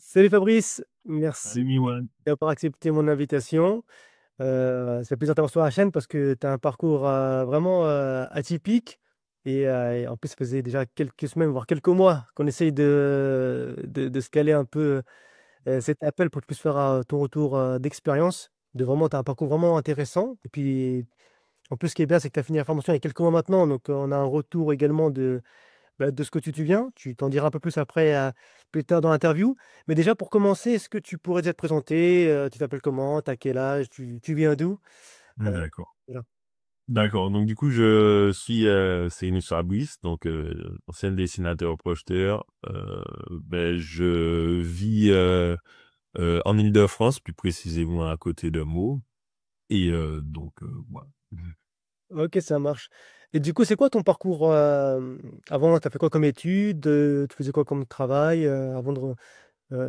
Salut Fabrice, merci Salut Miwan. d'avoir accepté mon invitation. Ça fait plaisir de t'avoir sur la chaîne parce que tu as un parcours vraiment atypique. Et en plus, ça faisait déjà quelques semaines, voire quelques mois qu'on essaye de se caler un peu cet appel pour que tu puisses faire ton retour d'expérience. Tu as un parcours vraiment intéressant. Et puis, en plus, ce qui est bien, c'est que tu as fini la formation il y a quelques mois maintenant. Donc, on a un retour également de ce que tu viens. Tu t'en diras un peu plus après, plus tard dans l'interview. Mais déjà, pour commencer, est-ce que tu pourrais déjà te présenter? Tu t'appelles comment? T'as quel âge? Tu viens d'où? Euh, D'accord. voilà. D'accord. Donc du coup, je suis Céline Fabrice, donc ancien dessinateur projeteur. Je vis en Île-de-France, plus précisément à côté de Meaux. Et voilà. Ok, ça marche. Et du coup, c'est quoi ton parcours avant? Tu as fait quoi comme études? Tu faisais quoi comme travail avant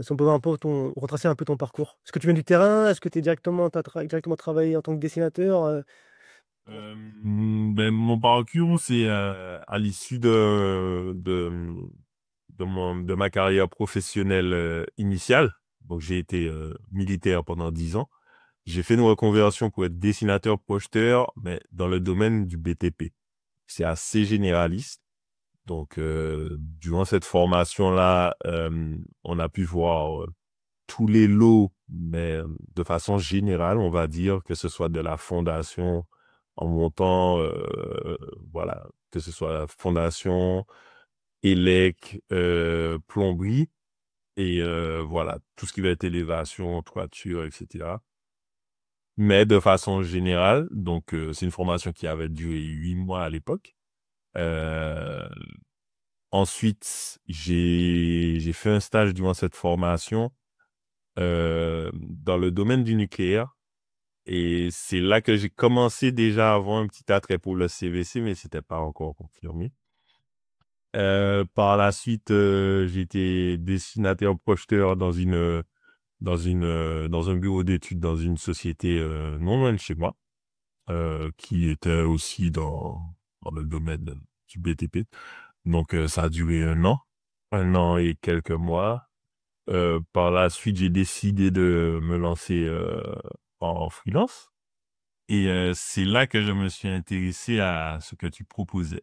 si on peut un peu retracer un peu ton parcours. Est-ce que tu viens du terrain? Est-ce que tu directement travaillé en tant que dessinateur? Mon parcours, c'est à l'issue de ma carrière professionnelle initiale. Donc j'ai été militaire pendant 10 ans. J'ai fait une reconversion pour être dessinateur projeteur, mais dans le domaine du BTP. C'est assez généraliste. Donc, durant cette formation-là, on a pu voir tous les lots, mais de façon générale, on va dire que ce soit de la fondation en montant, voilà, que ce soit la fondation, élec, plomberie, et voilà, tout ce qui va être élévation, toiture, etc. Mais de façon générale, donc c'est une formation qui avait duré 8 mois à l'époque. Euh, Ensuite, j'ai fait un stage durant cette formation dans le domaine du nucléaire. Et c'est là que j'ai commencé déjà à avoir un petit attrait pour le CVC, mais c'était pas encore confirmé. Par la suite, j'ai été dessinateur projeteur dans un bureau d'études dans une société non loin de chez moi, qui était aussi dans le domaine du BTP. Donc, ça a duré un an et quelques mois. Par la suite, j'ai décidé de me lancer en freelance. Et c'est là que je me suis intéressé à ce que tu proposais.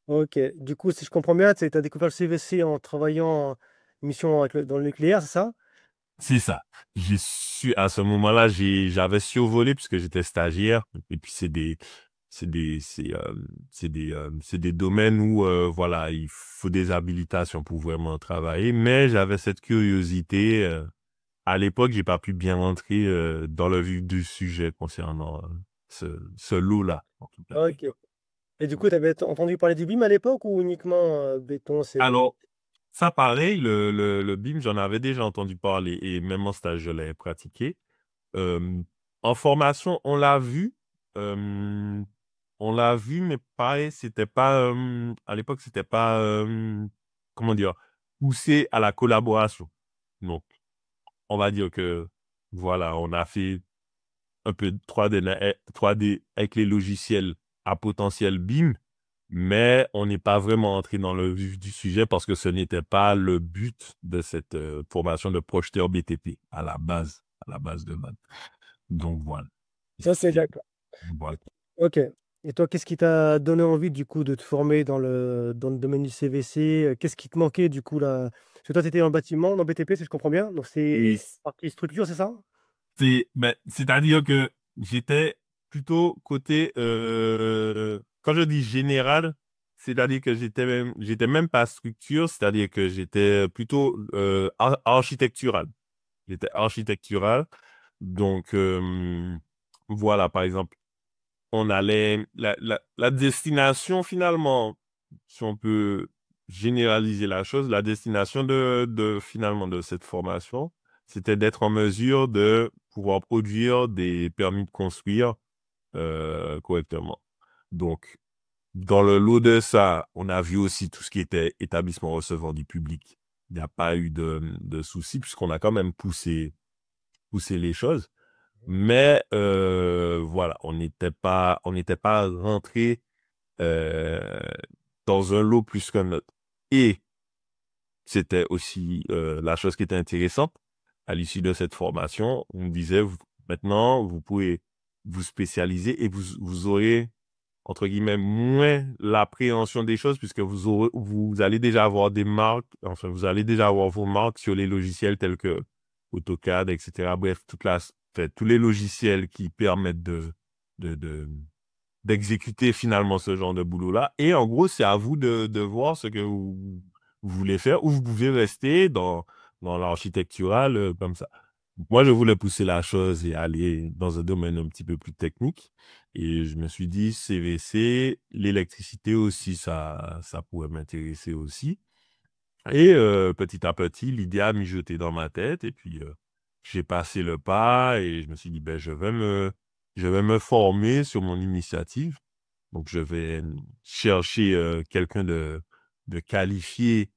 Ok. Du coup, si je comprends bien, tu as découvert le CVC en travaillant en mission dans le nucléaire, c'est ça? C'est ça. À ce moment-là, j'avais survolé puisque j'étais stagiaire. Et puis c'est des domaines où, voilà, il faut des habilitations pour vraiment travailler. Mais j'avais cette curiosité. À l'époque, j'ai pas pu bien rentrer, dans le vif du sujet concernant, ce lot-là, en tout cas. Ok. Et du coup, tu avais entendu parler du BIM à l'époque ou uniquement béton, CV? Alors, ça, pareil, le BIM, j'en avais déjà entendu parler et même en stage, je l'ai pratiqué. Euh, En formation, euh, on l'a vu, mais pareil, c'était pas, à l'époque, c'était pas, comment dire, poussé à la collaboration. Donc, on va dire que, voilà, on a fait un peu de 3D avec les logiciels à potentiel BIM, mais on n'est pas vraiment entré dans le vif du sujet parce que ce n'était pas le but de cette formation de projeteur BTP à la base de base. Donc voilà. Ok, d'accord. Voilà. Ok. Et toi, qu'est-ce qui t'a donné envie du coup de te former dans le domaine du CVC? Qu'est-ce qui te manquait du coup là? Parce que toi, tu étais dans le bâtiment, dans BTP, si je comprends bien. Donc c'est Et partie structure, c'est ça? c'est-à-dire que j'étais plutôt côté, quand je dis général, c'est-à-dire que j'étais même pas structure, c'est-à-dire que j'étais plutôt architectural. J'étais architectural. Donc, voilà, par exemple, on allait, la destination finalement, si on peut généraliser la chose, la destination finalement de cette formation, c'était d'être en mesure de pouvoir produire des permis de construire correctement. Donc, dans le lot de ça, on a vu aussi tout ce qui était établissement recevant du public. Il n'y a pas eu de souci puisqu'on a quand même poussé les choses. Mais voilà, on n'était pas rentré euh, dans un lot plus qu'un autre. Et c'était aussi la chose qui était intéressante à l'issue de cette formation. On me disait, maintenant, vous pouvez vous spécialiser et vous aurez, entre guillemets, moins l'appréhension des choses puisque vous allez déjà avoir des marques, enfin, vous allez déjà avoir vos marques sur les logiciels tels que AutoCAD, etc. Bref, tous les logiciels qui permettent de, de, d'exécuter finalement ce genre de boulot-là. Et en gros, c'est à vous de voir ce que vous voulez faire ou vous pouvez rester dans l'architectural comme ça. Moi, je voulais pousser la chose et aller dans un domaine un petit peu plus technique. Et je me suis dit, CVC, l'électricité aussi, ça pourrait m'intéresser aussi. Et petit à petit, l'idée a mijoté dans ma tête. Et puis, j'ai passé le pas et je me suis dit, ben, je vais me former sur mon initiative. Donc, je vais chercher quelqu'un de qualifié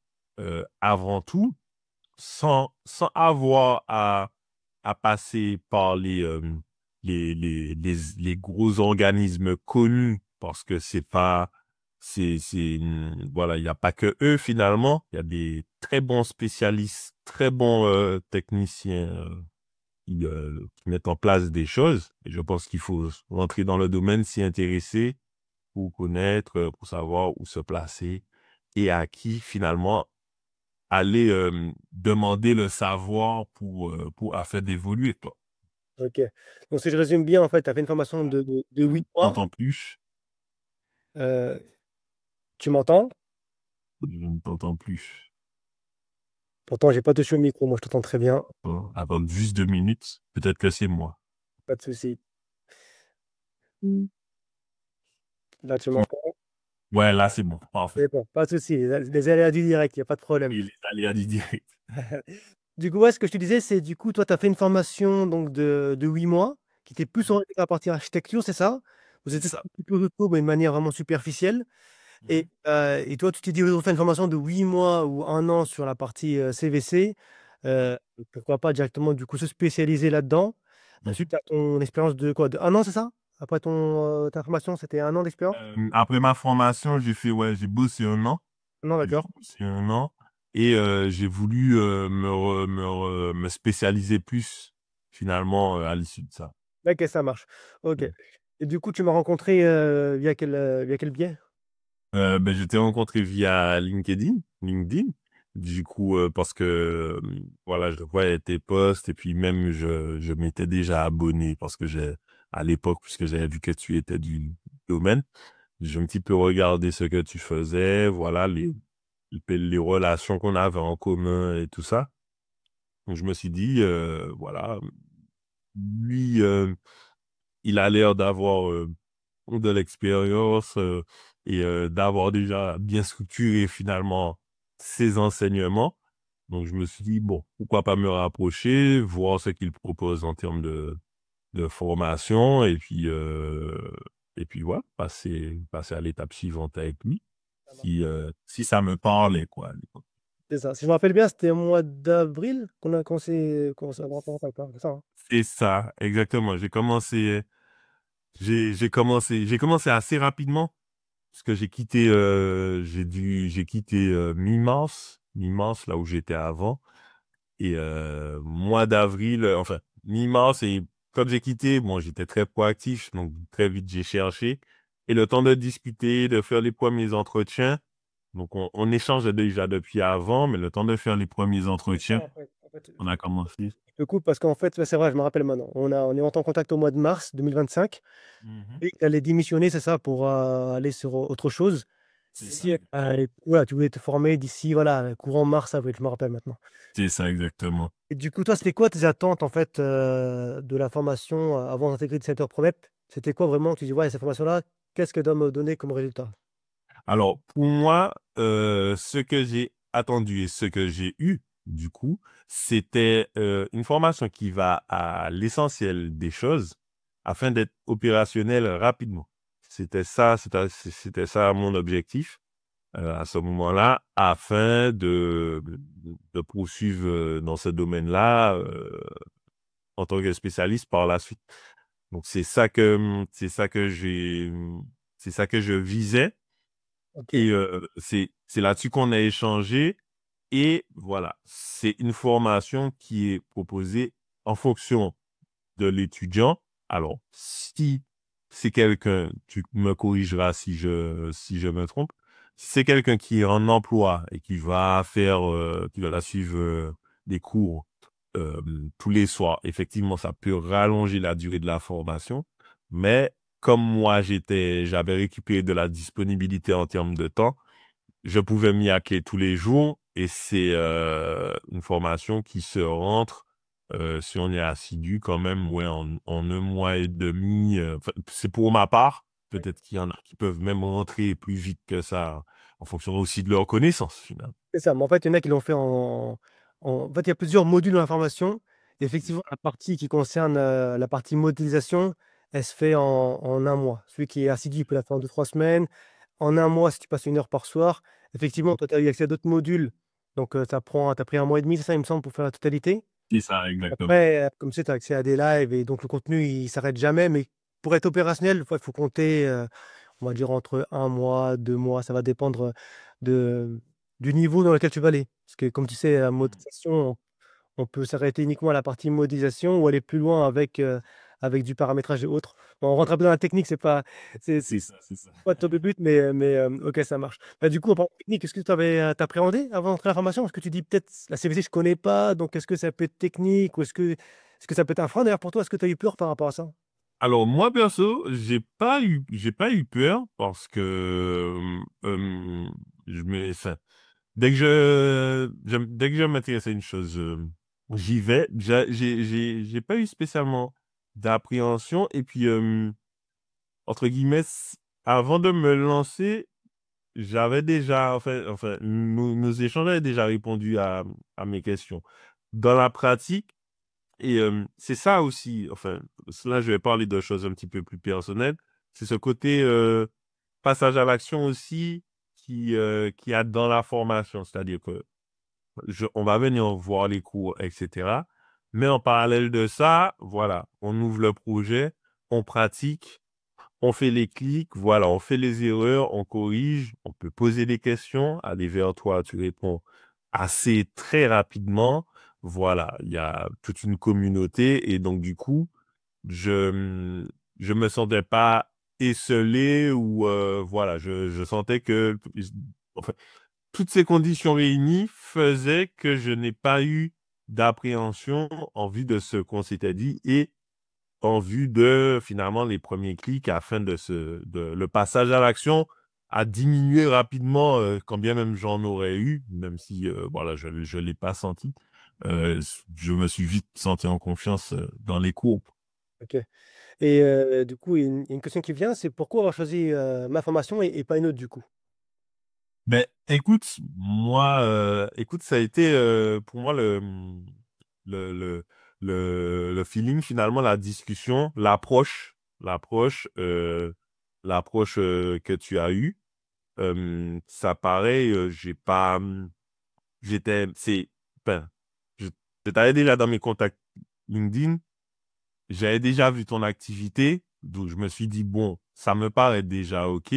avant tout, sans avoir à passer par les gros organismes connus, parce que voilà, il n'y a pas que eux finalement. Il y a des très bons spécialistes, très bons techniciens qui mettent en place des choses. Et je pense qu'il faut rentrer dans le domaine, s'y intéresser pour connaître, pour savoir où se placer et à qui finalement aller demander le savoir pour afin d'évoluer, toi. Ok. Donc, si je résume bien, en fait, tu as fait une formation de 8 mois. T'entends plus? Euh, Tu m'entends? Je ne t'entends plus. Pourtant, j'ai pas touché au micro. Moi, je t'entends très bien. Bon, attends juste 2 minutes. Peut-être que c'est moi. Pas de souci. Là, tu Hmm. m'entends? Ouais, là, c'est bon. Parfait. C'est bon, pas de souci. Les aléas du direct, il n'y a pas de problème. Et les aléas du direct. Du coup, ouais, ce que je te disais, c'est du coup, toi, tu as fait une formation donc, de 8 mois qui était plus orientée à la partie architecture, c'est ça? Vous C'est êtes ça. un petit peu retour, mais de manière vraiment superficielle. Mhm. Et toi, tu t'es dit, on fait une formation de 8 mois ou 1 an sur la partie CVC. Mhm. euh, Pourquoi pas directement, du coup, se spécialiser là-dedans. Mhm. Suite à ton expérience de quoi? De 1 an, c'est ça? Après ta formation, c'était 1 an d'expérience? Après ma formation, ouais, j'ai bossé 1 an. Non, J'ai d'accord. bossé 1 an. Et j'ai voulu me spécialiser plus, finalement, à l'issue de ça. Ok, ça marche. Ok. Et du coup, tu m'as rencontré via quel biais? Ben, je t'ai rencontré via LinkedIn. Du coup, parce que voilà, je voyais tes posts et puis même je m'étais déjà abonné parce que à l'époque, puisque j'avais vu que tu étais du domaine, j'ai un petit peu regardé ce que tu faisais, voilà, les relations qu'on avait en commun et tout ça. Donc je me suis dit, voilà, lui, il a l'air d'avoir de l'expérience et d'avoir déjà bien structuré finalement ses enseignements. Donc, je me suis dit, bon, pourquoi pas me rapprocher, voir ce qu'il propose en termes de formation et puis voilà, passer à l'étape suivante avec lui, Ça marche. si ça me parlait, quoi. C'est ça. Si je me rappelle bien, c'était au mois d'avril qu'on a commencé à avoir contact, hein, c'est ça, hein? C'est ça, exactement. J'ai commencé assez rapidement. Parce que j'ai quitté mi-mars, là où j'étais avant. Et mois d'avril, enfin, mi-mars, et quand j'ai quitté, bon, j'étais très proactif, donc très vite j'ai cherché. Et le temps de discuter, de faire les premiers entretiens, donc on échangeait déjà depuis avant, mais le temps de faire les premiers C'est ça, entretiens, en fait, on a commencé. je te coupe parce qu'en fait, ouais, c'est vrai, je me rappelle maintenant. On est entré en contact au mois de mars 2025 Mhm. et tu allais démissionner, c'est ça, pour aller sur autre chose. C'est ça. Si, et voilà, tu voulais te former d'ici, voilà, courant mars, avril, je me rappelle maintenant. C'est ça, exactement. Et du coup, toi, c'était quoi tes attentes, en fait, de la formation avant d'intégrer le Center Promep? C'était quoi vraiment? Tu dis, ouais, cette formation-là, qu'est-ce qu'elle doit me donner comme résultat? Alors, pour moi, ce que j'ai attendu et ce que j'ai eu, du coup, c'était une formation qui va à l'essentiel des choses afin d'être opérationnel rapidement. C'était ça mon objectif à ce moment-là, afin de poursuivre dans ce domaine-là en tant que spécialiste par la suite. Donc, c'est ça que je visais. Ok. Et c'est là-dessus qu'on a échangé. Et voilà, c'est une formation qui est proposée en fonction de l'étudiant. Alors, si c'est quelqu'un, tu me corrigeras si je me trompe, si c'est quelqu'un qui est en emploi et qui va la suivre des cours euh, tous les soirs, effectivement, ça peut rallonger la durée de la formation. Mais comme moi, j'avais récupéré de la disponibilité en termes de temps, je pouvais m'y hacker tous les jours et c'est une formation qui se rentre si on est assidu quand même ouais, en 1 mois et demi. Enfin, c'est pour ma part. Peut-être qu'il y en a qui peuvent même rentrer plus vite que ça en fonction aussi de leurs connaissances finalement. C'est ça, mais en fait, il y en a qui l'ont fait en fait, il y a plusieurs modules dans la formation. Effectivement, la partie qui concerne la partie modélisation, elle se fait en un mois. Celui qui est assidu, il peut la faire en 2, 3 semaines. En un mois, si tu passes 1 heure par soir. Effectivement, toi, tu as eu accès à d'autres modules. Donc, t'as pris 1 mois et demi, c'est ça, il me semble, pour faire la totalité. C'est ça, exactement. Après, comme tu sais, tu as accès à des lives et donc le contenu, il s'arrête jamais. Mais pour être opérationnel, il faut compter, on va dire, entre 1 mois, 2 mois. Ça va dépendre de, du niveau dans lequel tu vas aller. Parce que, comme tu sais, la modélisation, on peut s'arrêter uniquement à la partie modélisation ou aller plus loin avec du paramétrage et autres. Bon, on rentre un peu dans la technique, c'est C'est ça, c'est ça. pas top de but, mais ok, ça marche. Bah, du coup, en parlant de technique, est-ce que tu avais t'appréhendé avant d'entrer à la formation? Est-ce que tu dis peut-être la CVC, je connais pas, donc est-ce que ça peut être technique ou est-ce que ça peut être un frein d'ailleurs pour toi? Est-ce que tu as eu peur par rapport à ça? Alors moi perso, j'ai pas eu peur parce que enfin, dès que je m'intéresse à une chose, j'y vais. J'ai pas eu spécialement d'appréhension. Et puis, entre guillemets, avant de me lancer, j'avais déjà, enfin, nos échanges avaient déjà répondu à mes questions. Dans la pratique, et c'est ça aussi, enfin, là, je vais parler de choses un petit peu plus personnelles. C'est ce côté passage à l'action aussi qui a dans la formation. C'est-à-dire que on va venir voir les cours, etc. Mais en parallèle de ça, voilà, on ouvre le projet, on pratique, on fait les clics, voilà, on fait les erreurs, on corrige, on peut poser des questions, aller vers toi, tu réponds assez très rapidement. Voilà, il y a toute une communauté et donc du coup, je je me sentais pas esselé ou voilà, je sentais que enfin, toutes ces conditions réunies faisaient que je n'ai pas eu d'appréhension en vue de ce qu'on s'était dit et en vue de finalement les premiers clics afin de le passage à l'action a diminué rapidement quand bien même j'en aurais eu, même si voilà, je l'ai pas senti. Euh, je me suis vite senti en confiance dans les cours. Ok. Et du coup, il y a une question qui vient, c'est pourquoi avoir choisi ma formation et pas une autre du coup? Ben, écoute, moi, écoute, ça a été pour moi le, le, le feeling, finalement, la discussion, l'approche que tu as eue. Ça paraît, j'ai pas, ben, je, je t'avais déjà dans mes contacts LinkedIn, j'avais déjà vu ton activité, donc je me suis dit, bon, ça me paraît déjà OK.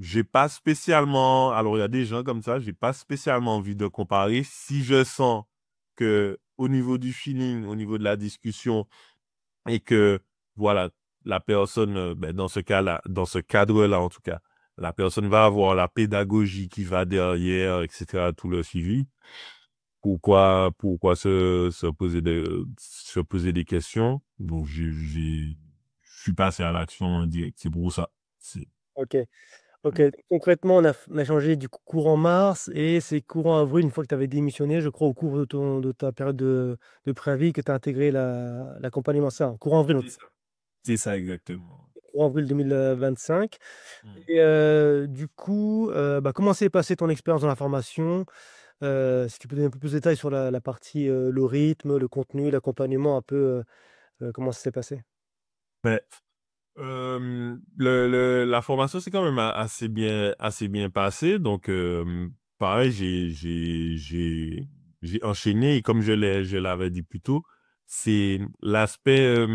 J'ai pas spécialement, alors il y a des gens comme ça, j'ai pas spécialement envie de comparer. Si je sens que au niveau du feeling, au niveau de la discussion, et que voilà, la personne, ben, dans ce cas-là, dans ce cadre-là en tout cas, la personne va avoir la pédagogie qui va derrière, etc., tout le suivi. Pourquoi se poser des questions? Donc je suis passé à l'action directe. C'est pour ça. Ok. Ok, concrètement, on a changé du coup courant mars et c'est courant avril, une fois que tu avais démissionné, je crois, au cours de ta période de préavis, que tu as intégré l'accompagnement. Ça, courant avril, C'est ça. C'est ça exactement. courant avril 2025. Mm. Et du coup, bah, comment s'est passée ton expérience dans la formation? Si tu peux donner un peu plus de détails sur la partie, le rythme, le contenu, l'accompagnement, un peu, comment ça s'est passé? Mais la formation c'est quand même assez bien passé. Donc pareil, j'ai enchaîné et comme je l'avais dit plus tôt, c'est l'aspect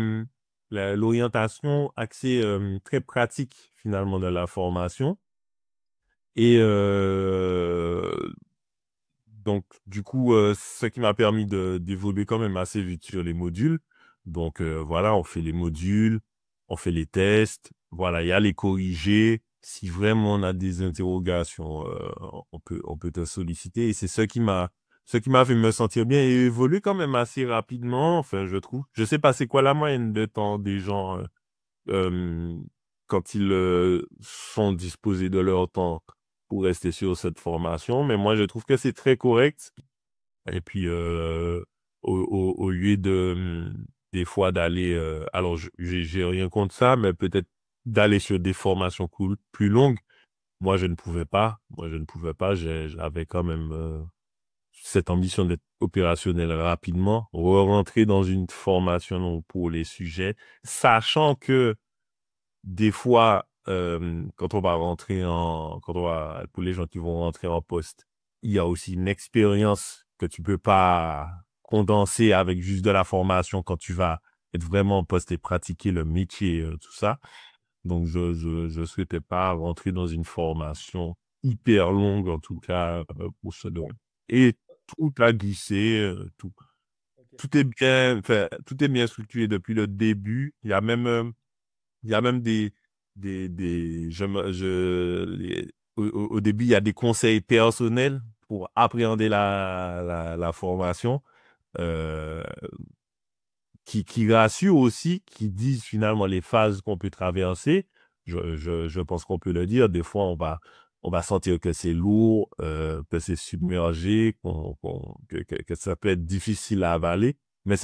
l'orientation axée très pratique finalement de la formation et Donc, du coup, ce qui m'a permis d'évoluer quand même assez vite sur les modules. Donc, voilà, on fait les modules, on fait les tests. Voilà, il y a les corrigés. Si vraiment on a des interrogations, on peut te solliciter. Et c'est ce qui m'a fait me sentir bien et évoluer quand même assez rapidement, enfin, je trouve. Je sais pas c'est quoi la moyenne de temps des gens, euh, quand ils sont disposés de leur temps pour rester sur cette formation. Mais moi, je trouve que c'est très correct. Et puis, au lieu des fois d'aller, alors, j'ai rien contre ça, mais peut-être d'aller sur des formations cool, plus longues. Moi, je ne pouvais pas. Moi, je ne pouvais pas. J'avais quand même cette ambition d'être opérationnel rapidement, rentrer dans une formation pour les sujets, sachant que des fois, pour les gens qui vont rentrer en poste, il y a aussi une expérience que tu peux pas condenser avec juste de la formation quand tu vas être vraiment en poste et pratiquer le métier, tout ça. Donc, je souhaitais pas rentrer dans une formation hyper longue, en tout cas, pour ce domaine. Et tout a glissé, Ok. tout est bien, enfin, tout est bien structuré depuis le début. Il y a même au début, il y a des conseils personnels pour appréhender la formation, euh, qui rassurent aussi, qui disent finalement les phases qu'on peut traverser. Je pense qu'on peut le dire. Des fois, on va sentir que c'est lourd, que c'est submergé, que ça peut être difficile à avaler, mais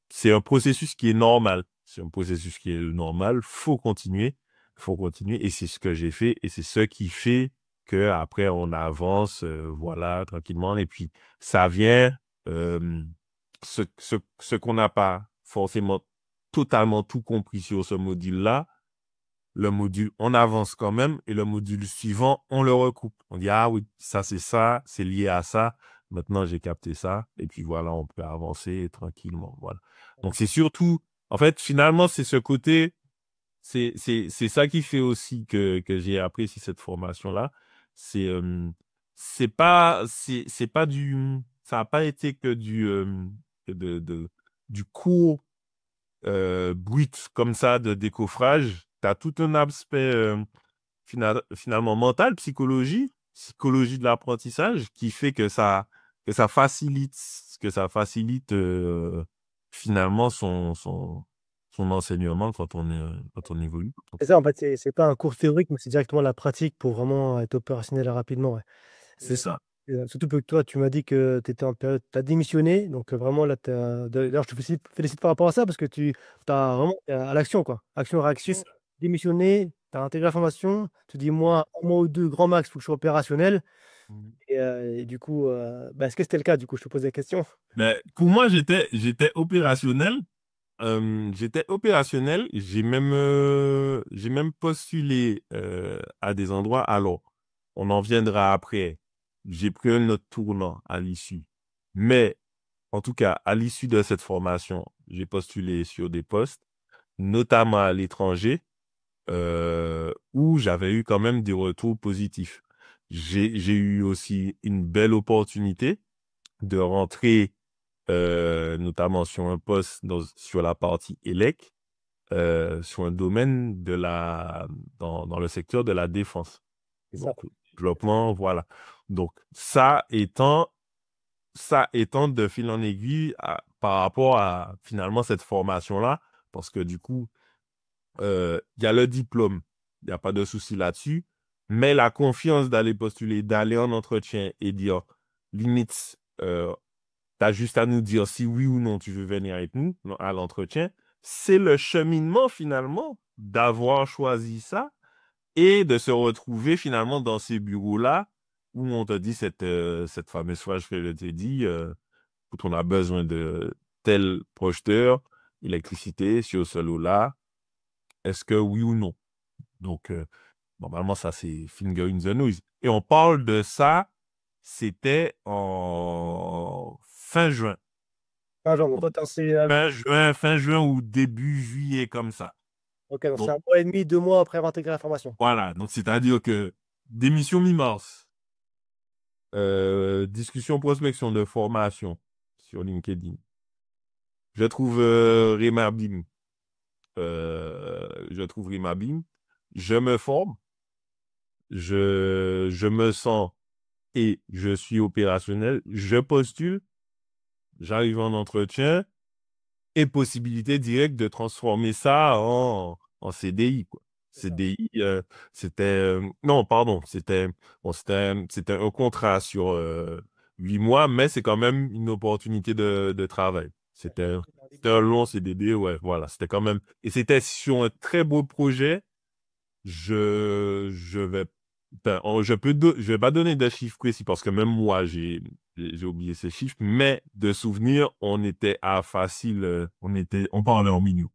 c'est un processus qui est normal. C'est un processus qui est normal. Faut continuer, et c'est ce que j'ai fait, et c'est ce qui fait que après on avance, voilà, tranquillement, et puis ça vient. euh, ce qu'on n'a pas forcément totalement tout compris sur ce module-là, le module, on avance quand même, et le module suivant, on le recoupe. On dit, ah oui, ça, c'est lié à ça. Maintenant, j'ai capté ça. Et puis voilà, on peut avancer tranquillement. Voilà. Donc, c'est surtout, en fait, finalement, c'est ce côté, c'est ça qui fait aussi que j'ai apprécié cette formation-là. C'est, c'est pas ça n'a pas été que du cours, brut comme ça de décoffrage. Tu as tout un aspect, finalement mental, psychologie de l'apprentissage qui fait que ça facilite, finalement son enseignement quand on évolue. C'est ça, en fait, c'est pas un cours théorique, mais c'est directement la pratique pour vraiment être opérationnel rapidement, ouais. C'est ça. Surtout que toi, tu m'as dit que tu étais en période, tu as démissionné, donc vraiment là, d'ailleurs, je te félicite par rapport à ça parce que tu as vraiment à l'action, quoi. Action, réaction, démissionné, tu as intégré la formation, tu dis, moi, un mois ou deux, grand max, il faut que je sois opérationnel. Et du coup, bah, est-ce que c'était le cas? Du coup, je te pose la question. Mais pour moi, j'étais opérationnel. J'étais opérationnel. J'ai même postulé, à des endroits. Alors, on en viendra après. J'ai pris un autre tournant à l'issue. Mais, en tout cas, à l'issue de cette formation, j'ai postulé sur des postes, notamment à l'étranger, où j'avais eu quand même des retours positifs. J'ai eu aussi une belle opportunité de rentrer, notamment sur un poste sur la partie élec, sur un domaine dans le secteur de la défense. C'est ça. Donc, développement, voilà. Donc, ça étant de fil en aiguille, par rapport à finalement cette formation-là, parce que du coup, il y a le diplôme, il n'y a pas de souci là-dessus, mais la confiance d'aller postuler, d'aller en entretien et dire, limite, tu as juste à nous dire si oui ou non tu veux venir avec nous à l'entretien. C'est le cheminement finalement d'avoir choisi ça et de se retrouver finalement dans ces bureaux-là où on te dit cette fameuse phrase que je t'ai dit, où on a besoin de tel projeteur, électricité sur ce lot-là, est-ce que oui ou non? Donc, normalement, ça, c'est finger in the nose. Et on parle de ça, c'était en fin juin. Ah, genre, toi, Fin juin ou début juillet, comme ça. ok, donc c'est Donc, un mois et demi, 2 mois après avoir intégré la formation. voilà. Donc, c'est-à-dire que démission mi-mars. discussion, prospection de formation sur LinkedIn. Je trouve Rima Bim. Je trouve Rima Bim. Je me forme, je me sens et je suis opérationnel. Je postule, j'arrive en entretien et possibilité directe de transformer ça en CDI, quoi. C'est ça. CDI, c'était... non, pardon, c'était un contrat sur 8 mois, mais c'est quand même une opportunité de travail. Ouais. C'est un C'était début un de- long CDD, ouais, voilà. C'était quand même... Et c'était sur un très beau projet. Je vais... ben, je vais pas donner de chiffres précis parce que même moi, j'ai oublié ces chiffres, mais de souvenir, on était à facile, on parlait en millions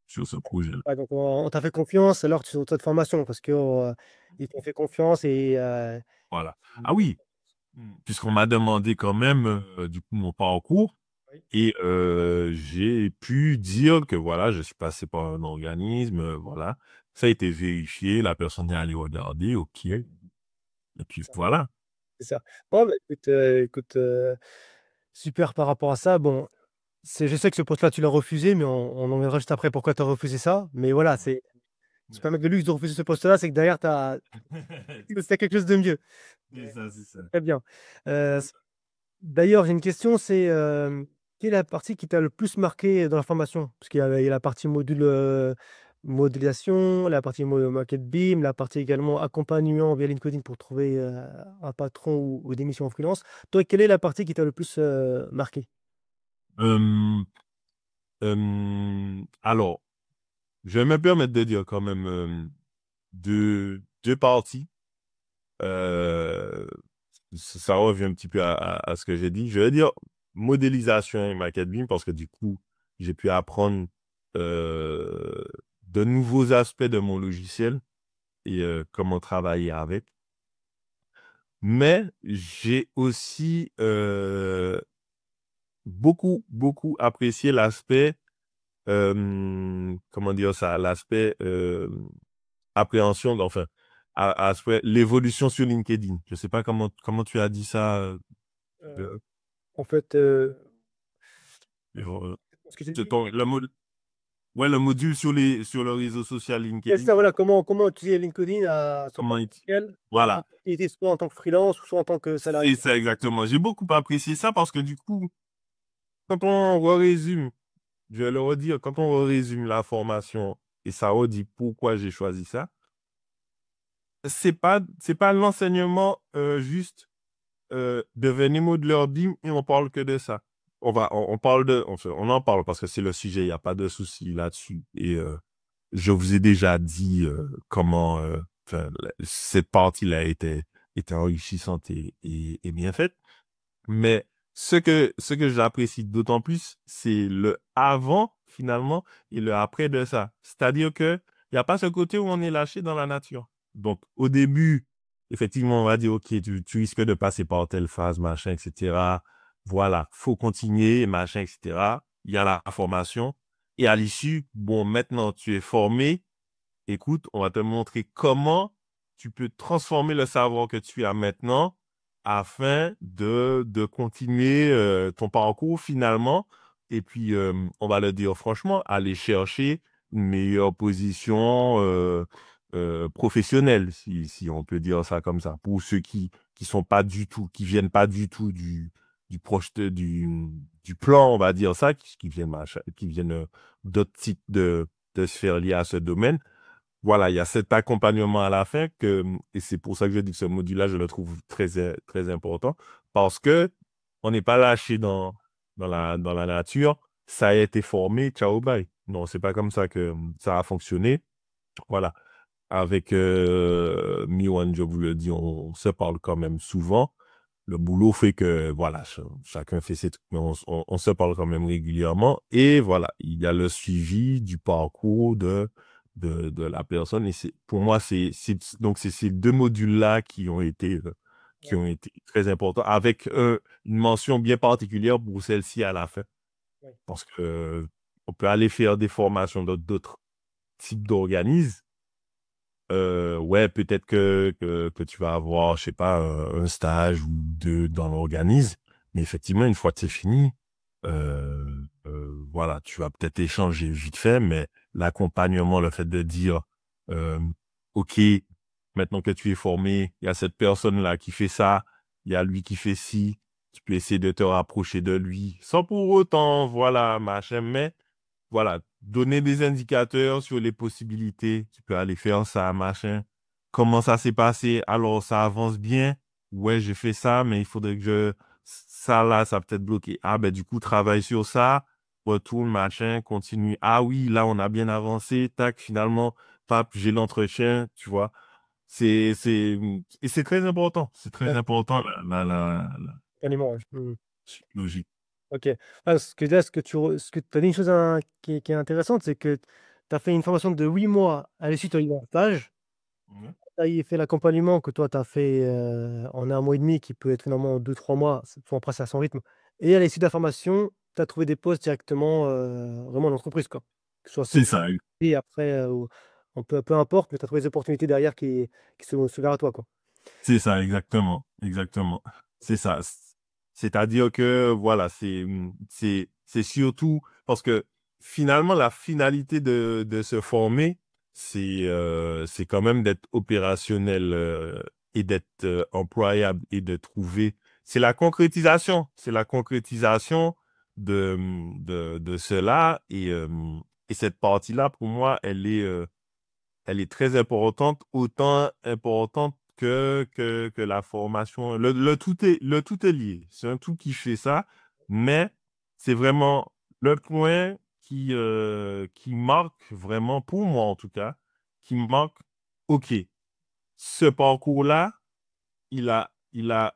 sur ce projet-là. Ouais, donc, on t'a fait confiance lors de cette formation parce que, ils t'ont fait confiance et Voilà. ils Ah t'ont fait oui, confiance. puisqu'on m'a demandé quand même, du coup, mon parcours, Oui. et j'ai pu dire que voilà, je suis passé par un organisme, voilà. Ça a été vérifié, la personne est allée regarder, ok. Et puis voilà. C'est ça. Bon, bah, écoute, super par rapport à ça. Bon, je sais que ce poste-là, tu l'as refusé, mais on en verra juste après pourquoi tu as refusé ça. Mais voilà, c'est pas un mec de luxe de refuser ce poste-là, c'est que derrière, c'était quelque chose de mieux. C'est ça, c'est ça. Très bien. D'ailleurs, j'ai une question, c'est quelle est la partie qui t'a le plus marqué dans la formation? Parce qu'il y a la partie module modélisation, la partie maquette BIM, la partie également accompagnement via LinkedIn pour trouver un patron ou des missions en freelance. Toi, quelle est la partie qui t'a le plus marqué? Euh, alors, je vais me permettre de dire quand même deux parties. Euh, ça revient un petit peu à ce que j'ai dit. Je vais dire modélisation et maquette BIM parce que du coup, j'ai pu apprendre euh, de nouveaux aspects de mon logiciel et comment travailler avec. Mais j'ai aussi beaucoup apprécié l'aspect, comment dire ça, l'aspect appréhension, enfin, aspect, l'évolution sur LinkedIn. Je sais pas comment tu as dit ça. Euh, Euh, En fait, euh, ce que j'ai c'est dit, ouais, le module sur le réseau social c'est LinkedIn. ça, voilà, comment utiliser LinkedIn à son Comment potentiel, voilà. utiliser soit en tant que freelance, ou soit en tant que salarié. C'est ça exactement. J'ai beaucoup apprécié ça parce que du coup, quand on résume, je vais le redire, quand on résume la formation et ça redit pourquoi j'ai choisi ça, c'est pas l'enseignement juste devenez modeleur BIM et on parle que de ça. On parle on en parle parce que c'est le sujet, il n'y a pas de souci là-dessus. Et je vous ai déjà dit comment enfin, cette partie-là était enrichissante et bien faite. Mais ce que j'apprécie d'autant plus, c'est le avant, finalement, et le après de ça. C'est-à-dire que il n'y a pas ce côté où on est lâché dans la nature. Donc, au début, effectivement, on va dire, OK, tu risques de passer par telle phase, machin, etc. Voilà, faut continuer, machin, etc. Il y a la formation. Et à l'issue, bon, maintenant, tu es formé. Écoute, on va te montrer comment tu peux transformer le savoir que tu as maintenant afin de continuer ton parcours finalement. Et puis, on va le dire franchement, aller chercher une meilleure position professionnelle, si on peut dire ça comme ça, pour ceux qui sont pas du tout, qui viennent pas du tout du proche du plan, on va dire ça, qui viennent d'autres types de sphères liées à ce domaine. Voilà, il y a cet accompagnement à la fin et c'est pour ça que je dis que ce module-là, je le trouve très important parce que on n'est pas lâché dans la nature. Ça a été formé, ciao, bye. Non, c'est pas comme ça que ça a fonctionné. Voilà. Avec Miwan, je vous le dis, on se parle quand même souvent. Le boulot fait que, voilà, chacun fait ses trucs, mais on se parle quand même régulièrement. Et voilà, il y a le suivi du parcours de la personne. Et pour moi, donc c'est ces deux modules-là qui Ouais, ont été très importants, avec une mention bien particulière pour celle-ci à la fin. ouais. Parce que on peut aller faire des formations dans d'autres types d'organismes. ouais, peut-être que tu vas avoir, je sais pas, un stage ou deux dans l'organisme. Mais effectivement, une fois que c'est fini, voilà, tu vas peut-être échanger vite fait, mais l'accompagnement, le fait de dire, euh, OK, maintenant que tu es formé, il y a cette personne-là qui fait ça, il y a lui qui fait ci, tu peux essayer de te rapprocher de lui, sans pour autant, voilà, machin, mais voilà, donner des indicateurs sur les possibilités. Tu peux aller faire ça, machin. Comment ça s'est passé? Alors, ça avance bien. Ouais, j'ai fait ça, mais il faudrait que je... Ça, là, ça a peut-être bloqué. Ah, ben, du coup, travaille sur ça. Retourne, machin, continue. Ah oui, là, on a bien avancé. Tac, finalement, pap, j'ai l'entretien, tu vois. Et c'est très important. C'est très Ouais, important, la absolument, ouais. logique. Ok. Ah, ce que là, ce que tu as dit une chose hein, qui est intéressante, c'est que tu as fait une formation de 8 mois à l'issue de ton stage. Ouais. Tu as fait l'accompagnement que toi, tu as fait en 1 mois et demi, qui peut être finalement 2, 3 mois, souvent après, c'est à son rythme. Et à l'issue de la formation, tu as trouvé des postes directement vraiment en entreprise, quoi. Que ce soit C'est ça. CDI, après, peu importe, mais tu as trouvé des opportunités derrière qui se vers à toi, quoi. C'est ça, exactement, exactement. C'est ça. C'est-à-dire que, voilà, c'est surtout parce que finalement, la finalité de se former, c'est quand même d'être opérationnel, et d'être, employable et de trouver. C'est la concrétisation de cela et cette partie-là, pour moi, elle est très importante, autant importante que la formation. Le tout est lié. C'est un tout qui fait ça, mais c'est vraiment le point qui marque vraiment, pour moi en tout cas, qui marque, OK, ce parcours-là, il a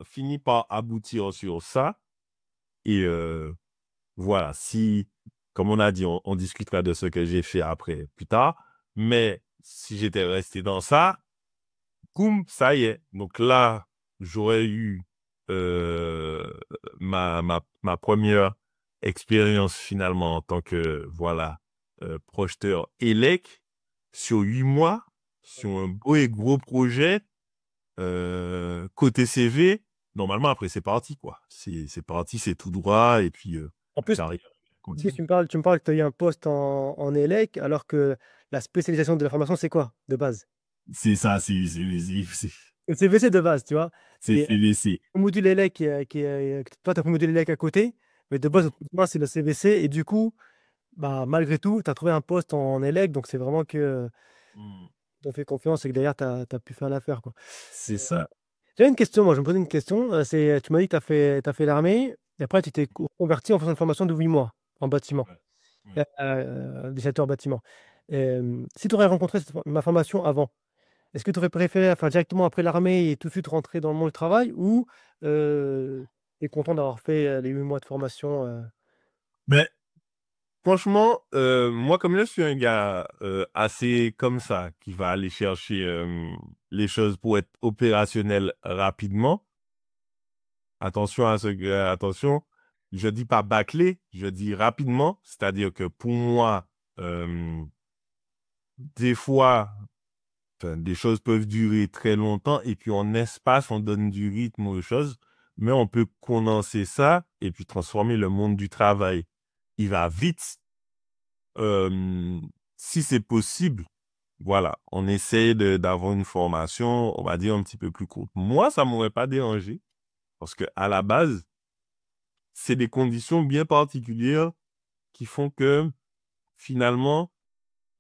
fini par aboutir sur ça. Et voilà, si, comme on a dit, on discutera de ce que j'ai fait après, plus tard. Mais si j'étais resté dans ça, boum, ça y est. Donc là, j'aurais eu euh, ma première expérience finalement en tant que, voilà, projeteur élec sur 8 mois, sur un beau et gros projet, côté CV. Normalement, après, c'est parti, quoi. C'est parti, c'est tout droit, et puis, En plus, carrière si continue. tu me parles que tu as eu un poste en ELEC, alors que la spécialisation de la formation, c'est quoi, de base? C'est ça, Le CVC de base, tu vois. c'est Et CVC. le module ELEC, toi, tu as pris le module ELEC à côté, mais de base, moi, c'est le CVC. Et du coup, bah, malgré tout, tu as trouvé un poste en ELEC, donc c'est vraiment que Hmm. tu as fait confiance et que derrière, tu as pu faire l'affaire, quoi. C'est ça. J'avais une question, moi, je me posais une question. Tu m'as dit que tu as fait l'armée, et après, tu t'es converti en faisant une formation de 8 mois en bâtiment, Ouais. Ouais. dessinateur bâtiment. Si tu aurais rencontré ma formation avant, est-ce que tu aurais préféré faire directement après l'armée et tout de suite rentrer dans le monde du travail ou tu es content d'avoir fait les 8 mois de formation Mais franchement, moi, comme je suis un gars assez comme ça, qui va aller chercher les choses pour être opérationnel rapidement, attention à attention, je dis pas bâclé, je dis rapidement, c'est-à-dire que pour moi, des fois, enfin, des choses peuvent durer très longtemps et puis en espace, on donne du rythme aux choses, mais on peut condenser ça et puis transformer le monde du travail. Il va vite. Euh, Si c'est possible, voilà, on essaie d'avoir une formation, on va dire, un petit peu plus courte. Moi, ça m'aurait pas dérangé parce que à la base, c'est des conditions bien particulières qui font que finalement,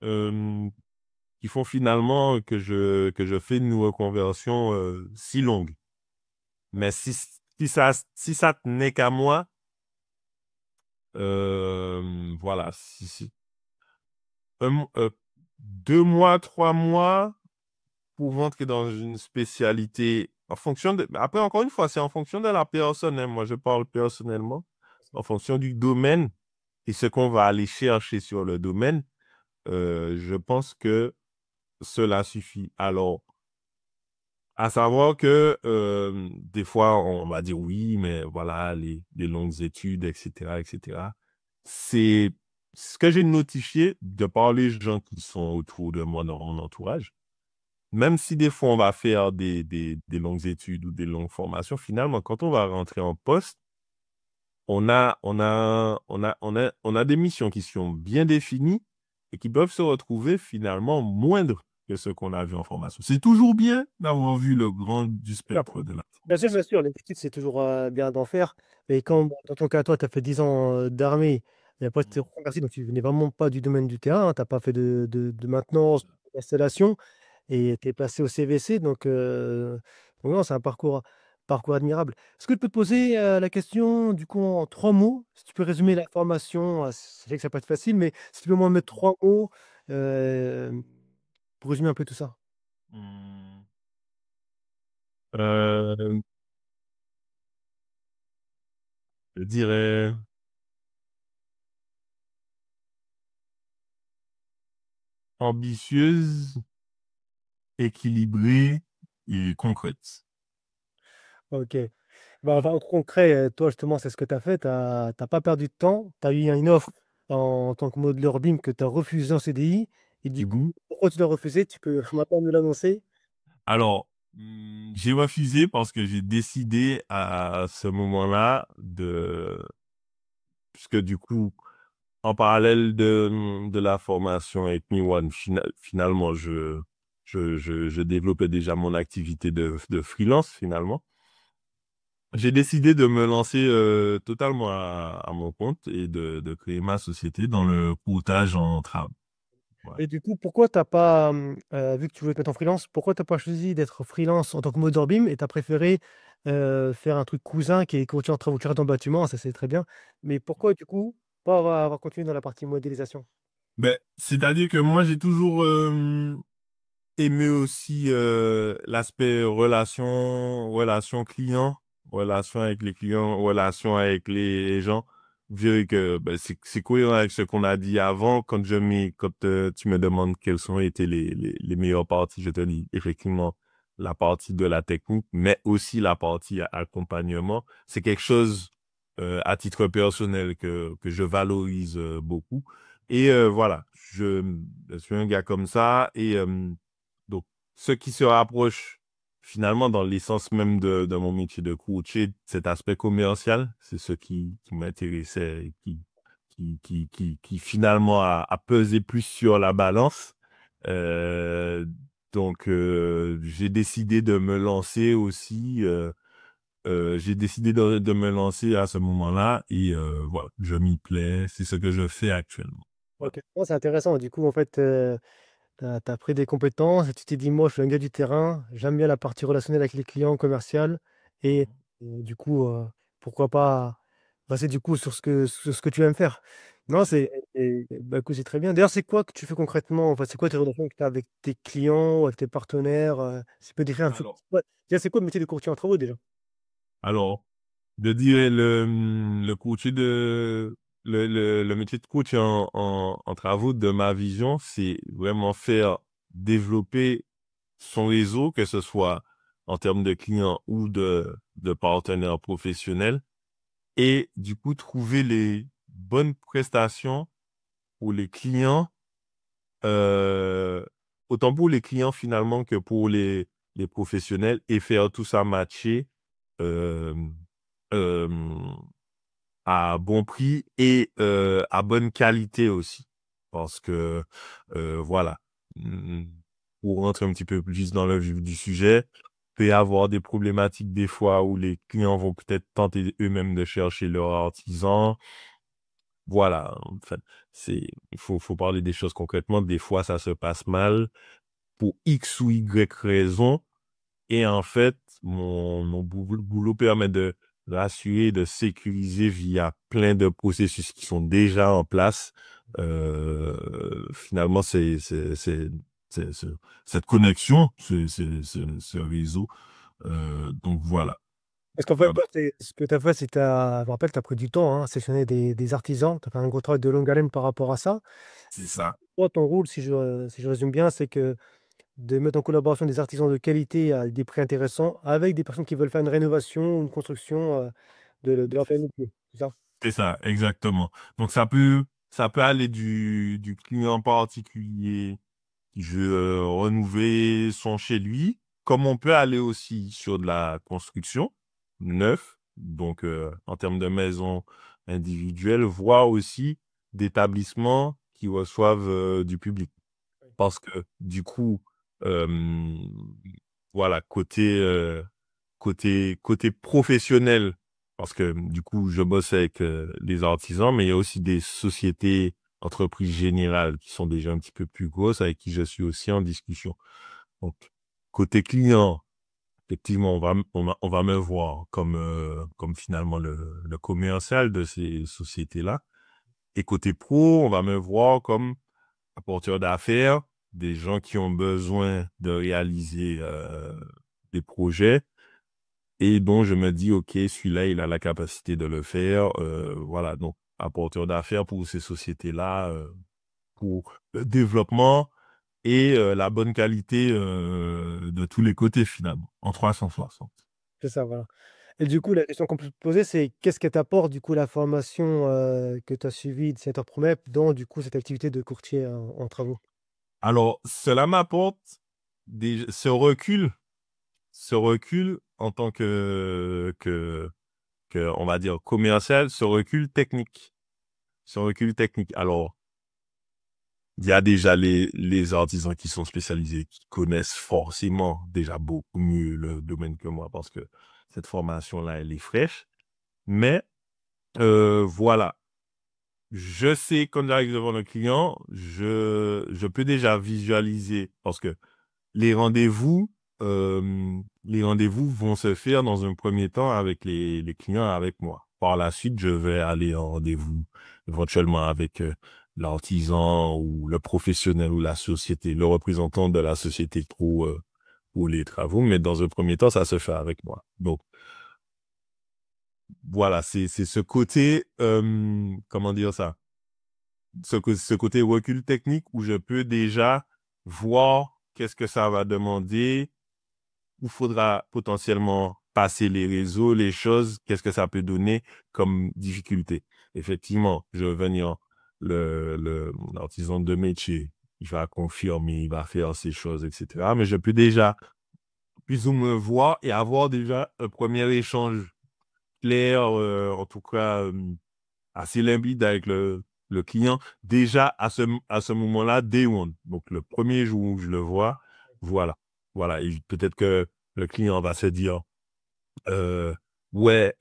euh, que je fais une reconversion si longue. Mais si ça tenait qu'à moi, voilà, un mo- 2 mois, 3 mois pour rentrer dans une spécialité en fonction de. Après, encore une fois, c'est en fonction de la personne, hein. Moi, je parle personnellement, en fonction du domaine et ce qu'on va aller chercher sur le domaine. Je pense que cela suffit. Alors, à savoir que des fois, on va dire oui, mais voilà, les longues études, etc., etc. C'est ce que j'ai notifié de par les gens qui sont autour de moi dans mon entourage. même si des fois on va faire des longues études ou des longues formations, finalement, quand on va rentrer en poste, on a des missions qui sont bien définies et qui peuvent se retrouver finalement moindres que ce qu'on a vu en formation. C'est toujours bien d'avoir vu le grand du Bien spectre de la bien formation. sûr, les études, c'est toujours bien d'en faire. Mais quand, bon, dans ton cas, toi, tu as fait 10 ans d'armée, et après, tu t'es reconverti, donc tu venais vraiment pas du domaine du terrain, tu n'as pas fait de maintenance, d'installation, et tu es passé au CVC. Donc non, c'est un parcours admirable. Est-ce que je peux te poser la question, du coup, en 3 mots? Si tu peux résumer la formation, je sais que ça peut être facile, mais si tu peux m'en mettre 3 mots euh, pour résumer un peu tout ça. Hmm. Euh, je dirais ambitieuse, équilibrée et concrète. Ok. Bah, enfin, en concret, toi, justement, c'est ce que tu as fait. Tu n'as pas perdu de temps. Tu as eu une offre en tant que modeleur BIM que tu as refusé en CDI. Et du coup, Mhm. pourquoi tu l'as refusé? Tu peux maintenant nous l'annoncer. Alors, j'ai refusé parce que j'ai décidé à ce moment-là puisque du coup, en parallèle de la formation avec MiOne, finalement, je développais déjà mon activité de freelance, finalement. J'ai décidé de me lancer totalement à mon compte et de créer ma société dans le courtage en travaux. Ouais. Et du coup, pourquoi t'as pas, vu que tu voulais te mettre en freelance, pourquoi tu n'as pas choisi d'être freelance en tant que modeleur BIM et tu as préféré faire un truc cousin qui est courtier en travaux carrés dans le bâtiment, ça c'est très bien. Mais pourquoi du coup pas avoir continué dans la partie modélisation? Ben, c'est-à-dire que moi, j'ai toujours aimé aussi l'aspect relation client, relation avec les clients, relation avec les gens. Je dirais que ben, c'est cohérent avec ce qu'on a dit avant. Quand tu me demandes quelles ont été les meilleures parties, je te dis effectivement la partie de la technique, mais aussi la partie accompagnement. C'est quelque chose à titre personnel que je valorise beaucoup. Et voilà, je suis un gars comme ça et donc, ce qui se rapproche finalement dans l'essence même de mon métier de coacher, cet aspect commercial, c'est ce qui m'intéressait et qui finalement a pesé plus sur la balance. Euh, j'ai décidé de me lancer aussi. J'ai décidé de me lancer à ce moment-là et voilà, je m'y plais. C'est ce que je fais actuellement. Voilà. Ok. Bon, c'est intéressant. Du coup, en fait, tu as pris des compétences et tu t'es dit, moi, je suis un gars du terrain, j'aime bien la partie relationnelle avec les clients, commerciale, et du coup, pourquoi pas passer du coup sur ce que tu aimes faire. Non, bah, écoute, c'est très bien. D'ailleurs, c'est quoi que tu fais concrètement? Enfin, c'est quoi tes relations que tu as avec tes clients, avec tes partenaires? Si tu peux décrire un peu. Alors, Ouais. Déjà, c'est quoi le métier de courtier en travaux déjà? alors, de dire le coach le métier de coach en travaux, de ma vision, c'est vraiment faire développer son réseau, que ce soit en termes de clients ou de partenaires professionnels, et du coup, trouver les bonnes prestations pour les clients, euh, autant pour les clients finalement que pour les professionnels, et faire tout ça matcher. euh, euh, à bon prix et à bonne qualité aussi. Parce que, voilà, Mm, pour rentrer un petit peu plus dans le vif du sujet, peut y avoir des problématiques des fois où les clients vont peut-être tenter eux-mêmes de chercher leur artisan. Voilà, en fait, faut parler des choses concrètement. Des fois, ça se passe mal pour X ou Y raison. Et en fait, mon boulot permet de rassurer, de sécuriser via plein de processus qui sont déjà en place. Finalement, cette connexion, ce réseau. Donc voilà. Parce qu'en fait, toi, ce que tu as fait, c'est je me rappelle, tu as pris du temps hein, à sélectionner des artisans. Tu as fait un gros travail de longue haleine par rapport à ça. C'est ça. Toi, ton rôle, si je résume bien, c'est que de mettre en collaboration des artisans de qualité à des prix intéressants avec des personnes qui veulent faire une rénovation ou une construction de leur famille. C'est ça? C'est ça, exactement. Donc ça peut aller du client particulier Je veux renouveler son chez lui, comme on peut aller aussi sur de la construction neuf, donc en termes de maison individuelle, voire aussi d'établissements qui reçoivent du public. Parce que du coup, euh, voilà, côté professionnel, parce que du coup, je bosse avec des artisans, mais il y a aussi des sociétés, entreprises générales qui sont déjà un petit peu plus grosses, avec qui je suis aussi en discussion. Donc, côté client, effectivement, on va me voir comme finalement le commercial de ces sociétés-là. Et côté pro, on va me voir comme apporteur d'affaires, des gens qui ont besoin de réaliser des projets et dont je me dis, OK, celui-là, il a la capacité de le faire. Voilà, donc apporteur d'affaires pour ces sociétés-là, pour le développement et la bonne qualité de tous les côtés, finalement, en 360. C'est ça, voilà. Et du coup, la question qu'on peut se poser, c'est qu'est-ce que t'apporte du coup la formation que tu as suivie de Center Promep dans du coup cette activité de courtier en travaux? Alors, cela m'apporte ce recul en tant que, on va dire, commercial, ce recul technique. Alors, il y a déjà les artisans qui sont spécialisés, qui connaissent forcément déjà beaucoup mieux le domaine que moi parce que cette formation-là, elle est fraîche. Mais voilà, je sais quand j'arrive devant le client, je peux déjà visualiser parce que les rendez-vous, les rendez-vous vont se faire dans un premier temps avec les clients avec moi. Par la suite, je vais aller en rendez-vous éventuellement avec l'artisan ou le professionnel ou la société, le représentant de la société pour les travaux. Mais dans un premier temps, ça se fait avec moi. Donc, voilà, c'est ce côté, comment dire ça? Ce côté recul technique où je peux déjà voir qu'est-ce que ça va demander, où faudra potentiellement passer les réseaux, les choses, qu'est-ce que ça peut donner comme difficulté. Effectivement, je vais venir, l'artisan de métier, il va confirmer, il va faire ces choses, etc. Mais je peux déjà plus ou moins voir et avoir déjà un premier échange clair, en tout cas assez limpide avec le client, déjà à ce moment-là, day one. Donc le premier jour où je le vois, voilà. Voilà. Et peut-être que le client va se dire, euh, ouais,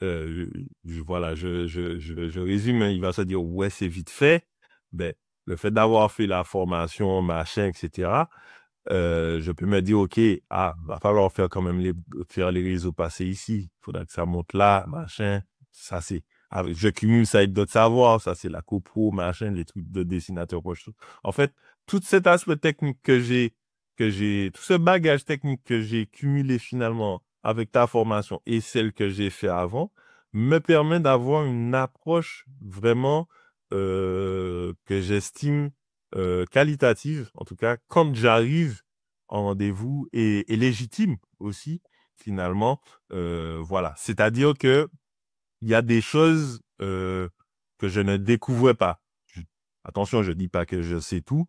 voilà, je résume, hein, il va se dire, ouais, c'est vite fait. Ben, le fait d'avoir fait la formation, machin, etc., je peux me dire, OK, va falloir faire quand même faire les réseaux passer ici. Il faudra que ça monte là, machin. Ça, je cumule ça avec d'autres savoirs. Ça, c'est la copro, machin, les trucs de dessinateur. En fait, tout cet aspect technique tout ce bagage technique que j'ai cumulé finalement avec ta formation et celle que j'ai fait avant, me permet d'avoir une approche vraiment que j'estime qualitative, en tout cas, quand j'arrive en rendez-vous et légitime aussi, finalement. Voilà. C'est-à-dire que il y a des choses que je ne découvre pas. Attention, je dis pas que je sais tout.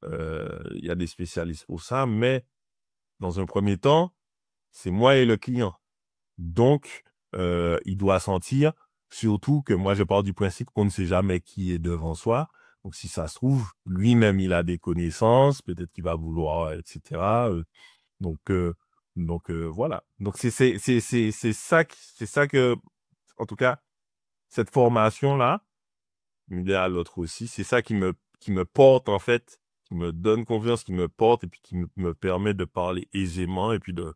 Il y a des spécialistes pour ça, mais dans un premier temps, c'est moi et le client. Donc, il doit sentir, surtout que moi, je pars du principe qu'on ne sait jamais qui est devant soi. Donc, si ça se trouve, lui-même, il a des connaissances, peut-être qu'il va vouloir, etc. Voilà. Donc, c'est ça que, en tout cas, cette formation-là, une à l'autre aussi, c'est ça qui me porte, en fait, qui me donne confiance, qui me porte et puis qui me permet de parler aisément et puis Le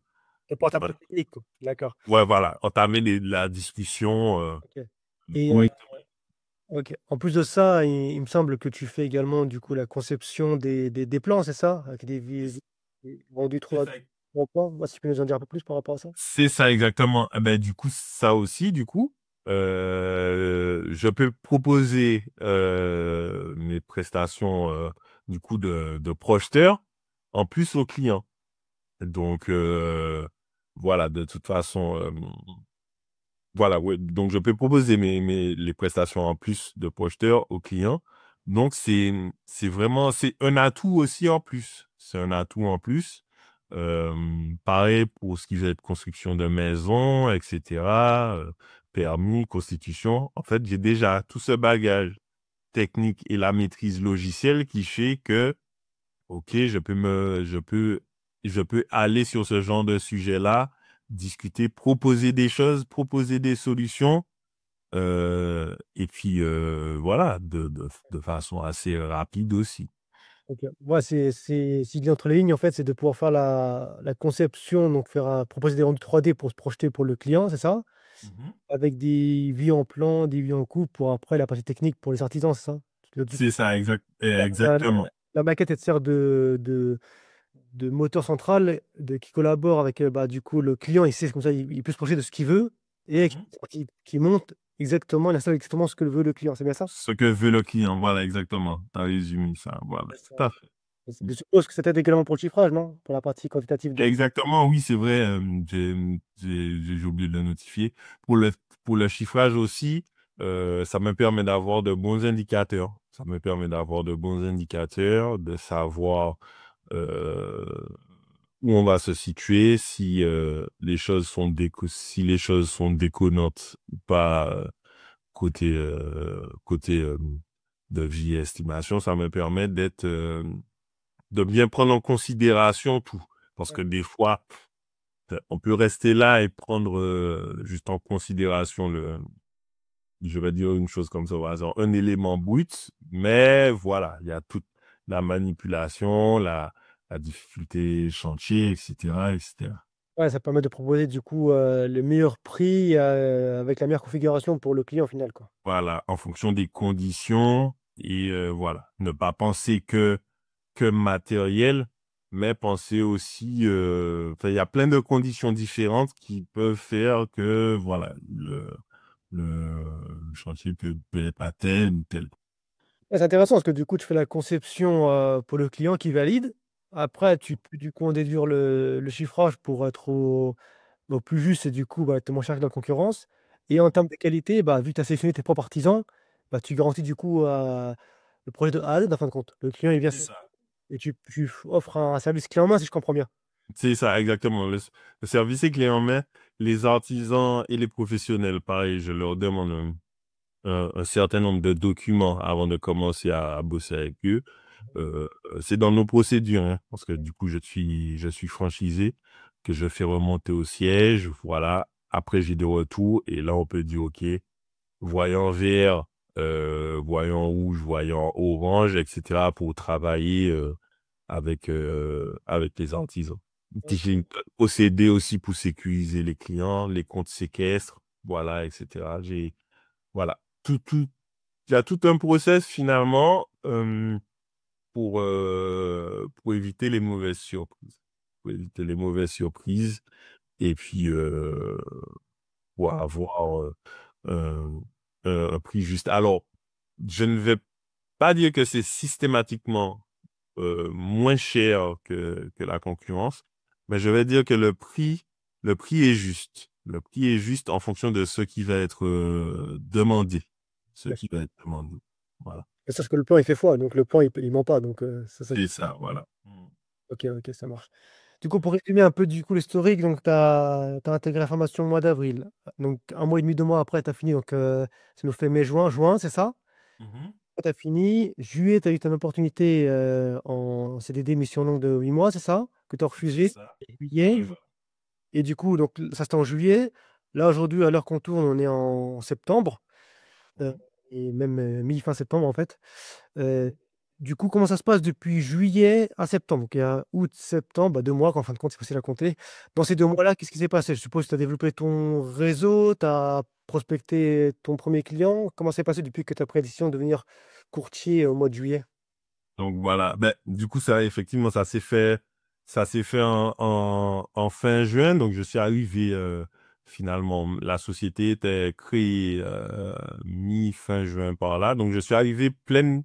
porte un peu voilà. technique, quoi. D'accord. Ouais, voilà, entamer la discussion Ok. Et correctement. ok. En plus de ça, il me semble que tu fais également du coup la conception des plans, c'est ça? Avec des rendus C'est trois ça. plans. Moi, si tu peux nous en dire un peu plus par rapport à ça. C'est ça exactement. Eh ben, du coup, ça aussi, je peux proposer mes prestations du coup de projeteur en plus aux clients. Donc voilà, de toute façon, voilà, ouais, donc je peux proposer les prestations en plus de projeteur aux clients. Donc c'est vraiment c'est un atout aussi en plus. c'est un atout en plus. Pareil pour ce qui va être construction de maison, etc., permis, constitution. En fait, j'ai déjà tout ce bagage technique et la maîtrise logicielle qui fait que, OK, je peux aller sur ce genre de sujet-là, discuter, proposer des choses, proposer des solutions, et puis voilà, de façon assez rapide aussi. Ok. Ouais, si je lis entre les lignes, en fait, c'est de pouvoir faire la conception, donc proposer des rendus 3D pour se projeter pour le client, c'est ça? Mhm. Avec des vues en plan, des vues en coupe pour après la partie technique pour les artisans, c'est ça? Du coup, C'est ça, la, exactement. la maquette, elle te sert de moteur central qui collabore avec bah, du coup, le client, il sait comme ça, il peut se projeter de ce qu'il veut et Mhm. qui monte exactement, il installe exactement ce que veut le client, c'est bien ça? Ce que veut le client, voilà, exactement. Tu as résumé ça, voilà, tout à fait. Je suppose que c'était également pour le chiffrage, non? Pour la partie quantitative de. Exactement, oui, c'est vrai, j'ai oublié de le notifier. Pour pour le chiffrage aussi, ça me permet d'avoir de bons indicateurs. Ça me permet d'avoir de bons indicateurs, de savoir euh, où on va se situer, si si les choses sont déconnantes ou pas côté de vie et estimation. Ça me permet de bien prendre en considération tout. Parce que des fois, on peut rester là et prendre juste en considération je vais dire une chose comme ça au hasard, un élément brut, mais voilà, il y a toute la manipulation, la difficulté chantier, etc., etc. Ouais, ça permet de proposer du coup le meilleur prix avec la meilleure configuration pour le client final, quoi. Voilà, en fonction des conditions et voilà, ne pas penser que matériel, mais penser aussi, enfin, il y a plein de conditions différentes qui peuvent faire que, voilà, le chantier peut être à tel ou tel. Ouais, c'est intéressant parce que du coup, tu fais la conception pour le client qui valide. Après, tu peux du coup en déduire le chiffrage pour être au plus juste et du coup, bah, être moins cher que la concurrence. Et en termes de qualité, bah, vu que tu as sélectionné tes propres artisans, bah, tu garantis du coup le projet de A à Z, en fin de compte. Le client, il vient C'est ça. et tu offres un service clé en main, si je comprends bien. C'est ça, exactement. Le service est clé en main. Les artisans et les professionnels, pareil, je leur demande un certain nombre de documents avant de commencer à bosser avec eux. C'est dans nos procédures, hein, parce que du coup, je suis franchisé, que je fais remonter au siège, voilà. Après, j'ai des retours, et là, on peut dire, OK, voyant vert, voyant rouge, voyant orange, etc., pour travailler avec les artisans. J'ai une procédé aussi pour sécuriser les clients, les comptes séquestres, voilà, etc. Voilà, il y a tout un process finalement pour éviter les mauvaises surprises. Pour éviter les mauvaises surprises et puis pour avoir un, un prix juste. Alors, je ne vais pas dire que c'est systématiquement moins cher que la concurrence, mais je vais dire que le prix est juste. Le prix est juste en fonction de ce qui va être demandé. Ce Ouais. qui va être demandé. Voilà. Mais sache que le plan, il fait foi, donc le plan, il ment pas. Donc, c'est ça. C'est ça, voilà. Mm. Ok, ok, ça marche. Du coup, pour résumer un peu du coup l'historique, donc tu as intégré la formation au mois d'avril. Donc, un mois et demi, 2 mois après, tu as fini. Donc, ça nous fait mai, juin, juin, c'est ça? Mhm. Tu as fini. Juillet, tu as eu ton opportunité en CDD, mission longue de 8 mois, c'est ça? Que tu as C'est refusé. ça. Juillet. Voilà. Et du coup, donc, ça c'était en juillet. Là, aujourd'hui, à l'heure qu'on tourne, on est en septembre. euh, Mhm. et même mi-fin septembre, en fait. Euh, du coup, comment ça se passe depuis juillet à septembre? Donc, il y a août, septembre, bah, 2 mois, qu'en fin de compte, c'est facile à compter. Dans ces 2 mois-là, qu'est-ce qui s'est passé? Je suppose que tu as développé ton réseau, tu as prospecté ton premier client. Comment c'est passé depuis que tu as pris la décision de devenir courtier au mois de juillet? Donc voilà. Ben, du coup, ça, effectivement, ça s'est fait en fin juin. Donc, je suis arrivé, finalement, la société était créée, mi-fin juin par là. Donc, je suis arrivé pleine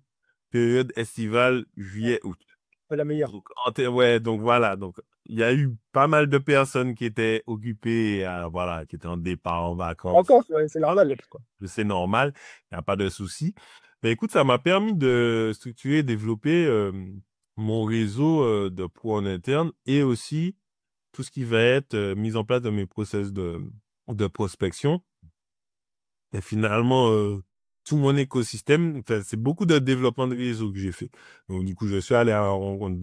période estivale, Ouais, juillet, août. pas la meilleure. Donc, ouais, donc voilà. Donc, il y a eu pas mal de personnes qui étaient occupées, voilà, qui étaient en départ en vacances. Encore, ouais, c'est normal, quoi. C'est normal, il n'y a pas de souci. Mais écoute, ça m'a permis de structurer, développer mon réseau de pro en interne et aussi tout ce qui va être mis en place dans mes process de prospection. Et finalement, tout mon écosystème, enfin, c'est beaucoup de développement de réseau que j'ai fait. Donc, du coup, je suis allé à la rencontre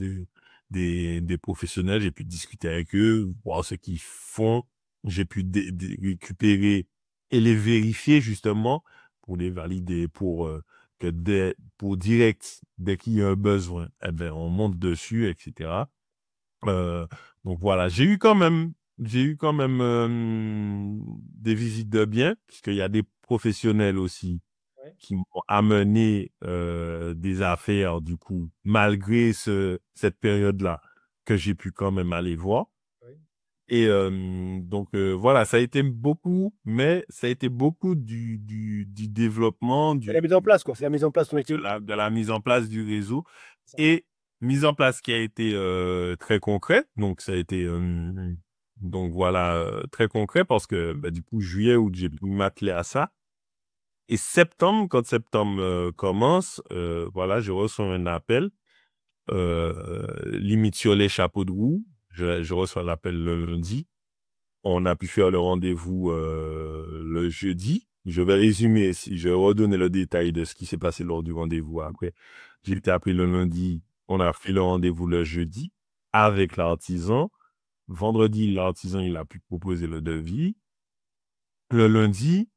des professionnels, j'ai pu discuter avec eux, voir ce qu'ils font. J'ai pu récupérer et les vérifier justement pour les valider, pour direct, dès qu'il y a un besoin, eh ben, on monte dessus, etc. Euh, donc voilà, j'ai eu quand même des visites de biens, puisqu'il y a des professionnels aussi Ouais. qui m'ont amené des affaires, du coup, malgré cette période-là, que j'ai pu quand même aller voir. Ouais. Et donc voilà, ça a été beaucoup, mais ça a été beaucoup du développement, C'est la mise en place, quoi. C'est la mise en place de ton équipe. de la mise en place du réseau et mise en place qui a été très concret. Donc, ça a été donc voilà très concret parce que bah, du coup, juillet, août, j'ai pu m'atteler à ça. Et septembre, quand septembre commence, voilà, je reçois un appel, limite sur les chapeaux de roue. Je reçois l'appel le lundi. On a pu faire le rendez-vous le jeudi. Je vais résumer, si je vais redonner le détail de ce qui s'est passé lors du rendez-vous après. J'ai été appelé le lundi, on a fait le rendez-vous le jeudi avec l'artisan. Vendredi, l'artisan, il a pu proposer le devis. Le lundi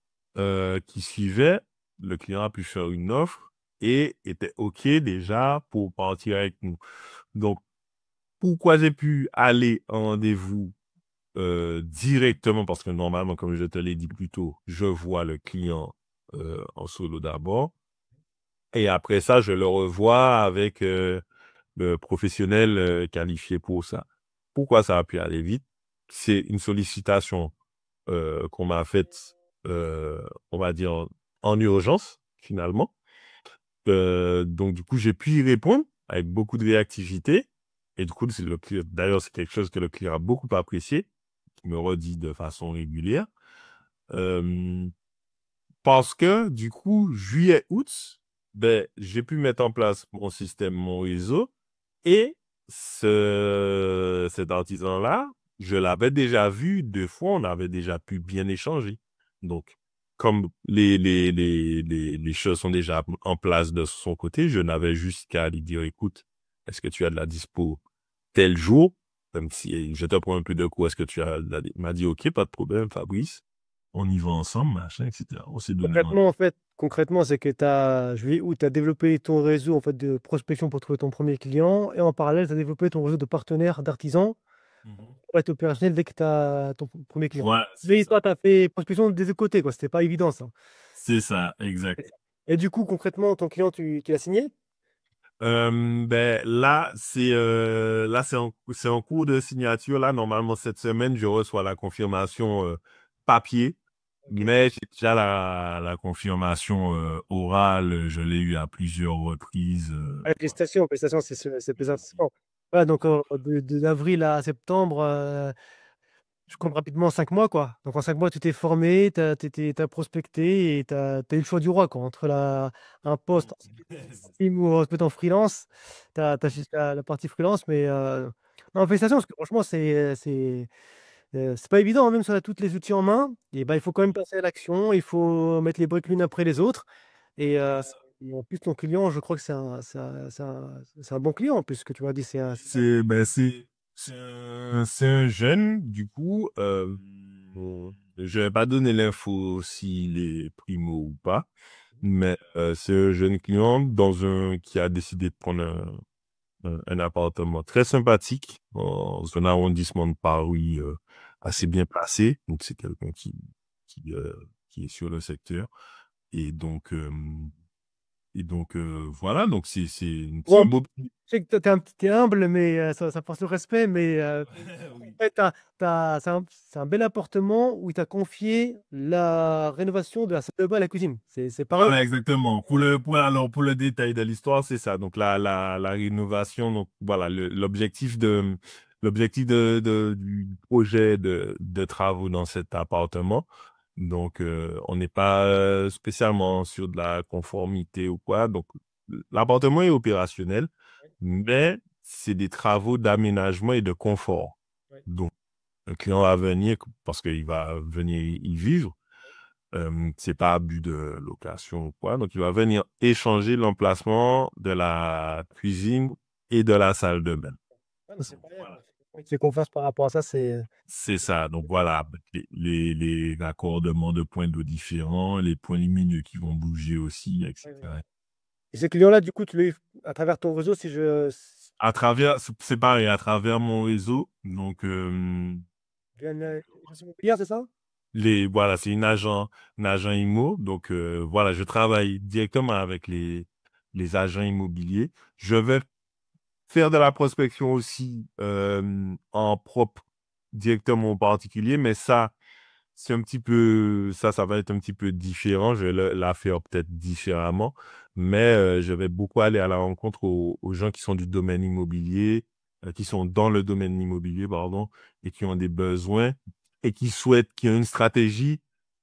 qui suivait, le client a pu faire une offre et était OK déjà pour partir avec nous. Donc, pourquoi j'ai pu aller en rendez-vous directement, parce que normalement, comme je te l'ai dit plus tôt, je vois le client en solo d'abord. Et après ça, je le revois avec le professionnel qualifié pour ça. Pourquoi ça a pu aller vite? C'est une sollicitation qu'on m'a faite, on va dire, en urgence, finalement. Donc, du coup, j'ai pu y répondre avec beaucoup de réactivité. Et du coup, d'ailleurs, c'est quelque chose que le client a beaucoup apprécié, qui me redit de façon régulière. Euh, Parce que, du coup, juillet, août, ben, j'ai pu mettre en place mon système, mon réseau, et cet artisan-là, je l'avais déjà vu 2 fois, on avait déjà pu bien échanger. Donc, comme les choses sont déjà en place de son côté, je n'avais juste qu'à lui dire, écoute, est-ce que tu as de la dispo tel jour? Même si je te prends un peu de coup, est-ce que tu as il m'a dit, OK, pas de problème, Fabrice. On y va ensemble, machin, etc. On s'est donné un... Concrètement, c'est que tu as, juillet, août, tu as développé ton réseau en fait, de prospection pour trouver ton premier client. Et en parallèle, tu as développé ton réseau de partenaires, d'artisans Mhm. pour être opérationnel dès que tu as ton premier client. Ouais, c'est Mais ça. toi, tu as fait prospection des deux côtés, quoi. C'était pas évident, ça. C'est ça, exact. Et du coup, concrètement, ton client, tu l'as signé? Ben là c'est en cours de signature. Là, normalement, cette semaine, je reçois la confirmation papier, Ok. mais j'ai déjà la confirmation orale. Je l'ai eu à plusieurs reprises. Ouais, Voilà. félicitations, félicitations, c'est plus intéressant. Ouais, donc, d'avril à septembre, je compte rapidement 5 mois, quoi. Donc, en 5 mois, tu t'es formé, tu as prospecté et tu as eu le choix du roi, quoi. Entre un poste ou en freelance, tu as juste la partie freelance, mais non, félicitations, parce que franchement, c'est pas évident, hein, même si on a tous les outils en main, et ben, il faut quand même passer à l'action, il faut mettre les briques l'une après les autres. Et, et en plus, ton client, je crois que c'est un bon client, puisque tu m'as dit C'est un jeune, du coup. Je vais pas donner l'info s'il est primo ou pas, mais c'est un jeune client qui a décidé de prendre un appartement très sympathique dans un arrondissement de Paris assez bien placé. Donc, c'est quelqu'un qui, euh, qui est sur le secteur. Et donc, voilà. Donc, c'est un bon, beau... je sais que t'es humble, mais ça force le respect. Mais en Oui. fait, c'est un bel appartement où il t'a confié la rénovation de la salle de bain et la cuisine. C'est pareil. Voilà, exactement. Alors, pour le détail de l'histoire, c'est ça. Donc, la rénovation, donc, voilà, l'objectif du projet de travaux dans cet appartement. Donc, on n'est pas spécialement sur de la conformité ou quoi. Donc, l'appartement est opérationnel, mais c'est des travaux d'aménagement et de confort. Ouais. Donc, un client va venir parce qu'il va venir y vivre. C'est pas à but de location ou quoi. Donc, il va venir échanger l'emplacement de la cuisine et de la salle de bain. Ah, mais c'est Donc, pas rien, voilà. quoi. Tu fais confiance par rapport à ça, c'est. C'est ça. Donc, voilà. Les raccordements de points d'eau différents, les points lumineux qui vont bouger aussi, Ouais, ouais. etc. Et ces clients-là, du coup, tu les à travers ton réseau, si je À travers, c'est pareil, à travers mon réseau. Donc, viens agence immobilière, c'est ça? voilà, c'est un agent IMO. Donc, voilà, je travaille directement avec les agents immobiliers. Je vais faire de la prospection aussi en propre directement au particulier, mais ça, c'est un petit peu, ça va être un petit peu différent. Je vais la faire peut-être différemment, mais je vais beaucoup aller à la rencontre aux gens qui sont du domaine immobilier, qui sont dans le domaine immobilier, pardon, et qui ont des besoins et qui souhaitent, qui ont une stratégie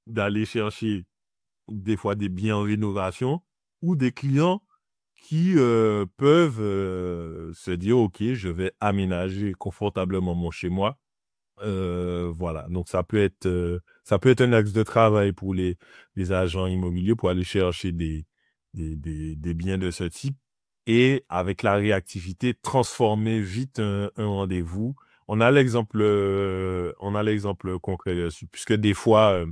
d'aller chercher des fois des biens en rénovation ou des clients qui peuvent se dire, OK, je vais aménager confortablement mon chez moi. Voilà, donc ça peut être un axe de travail pour les agents immobiliers pour aller chercher des biens de ce type et avec la réactivité, transformer vite un rendez-vous. On a l'exemple concret dessus, puisque des fois,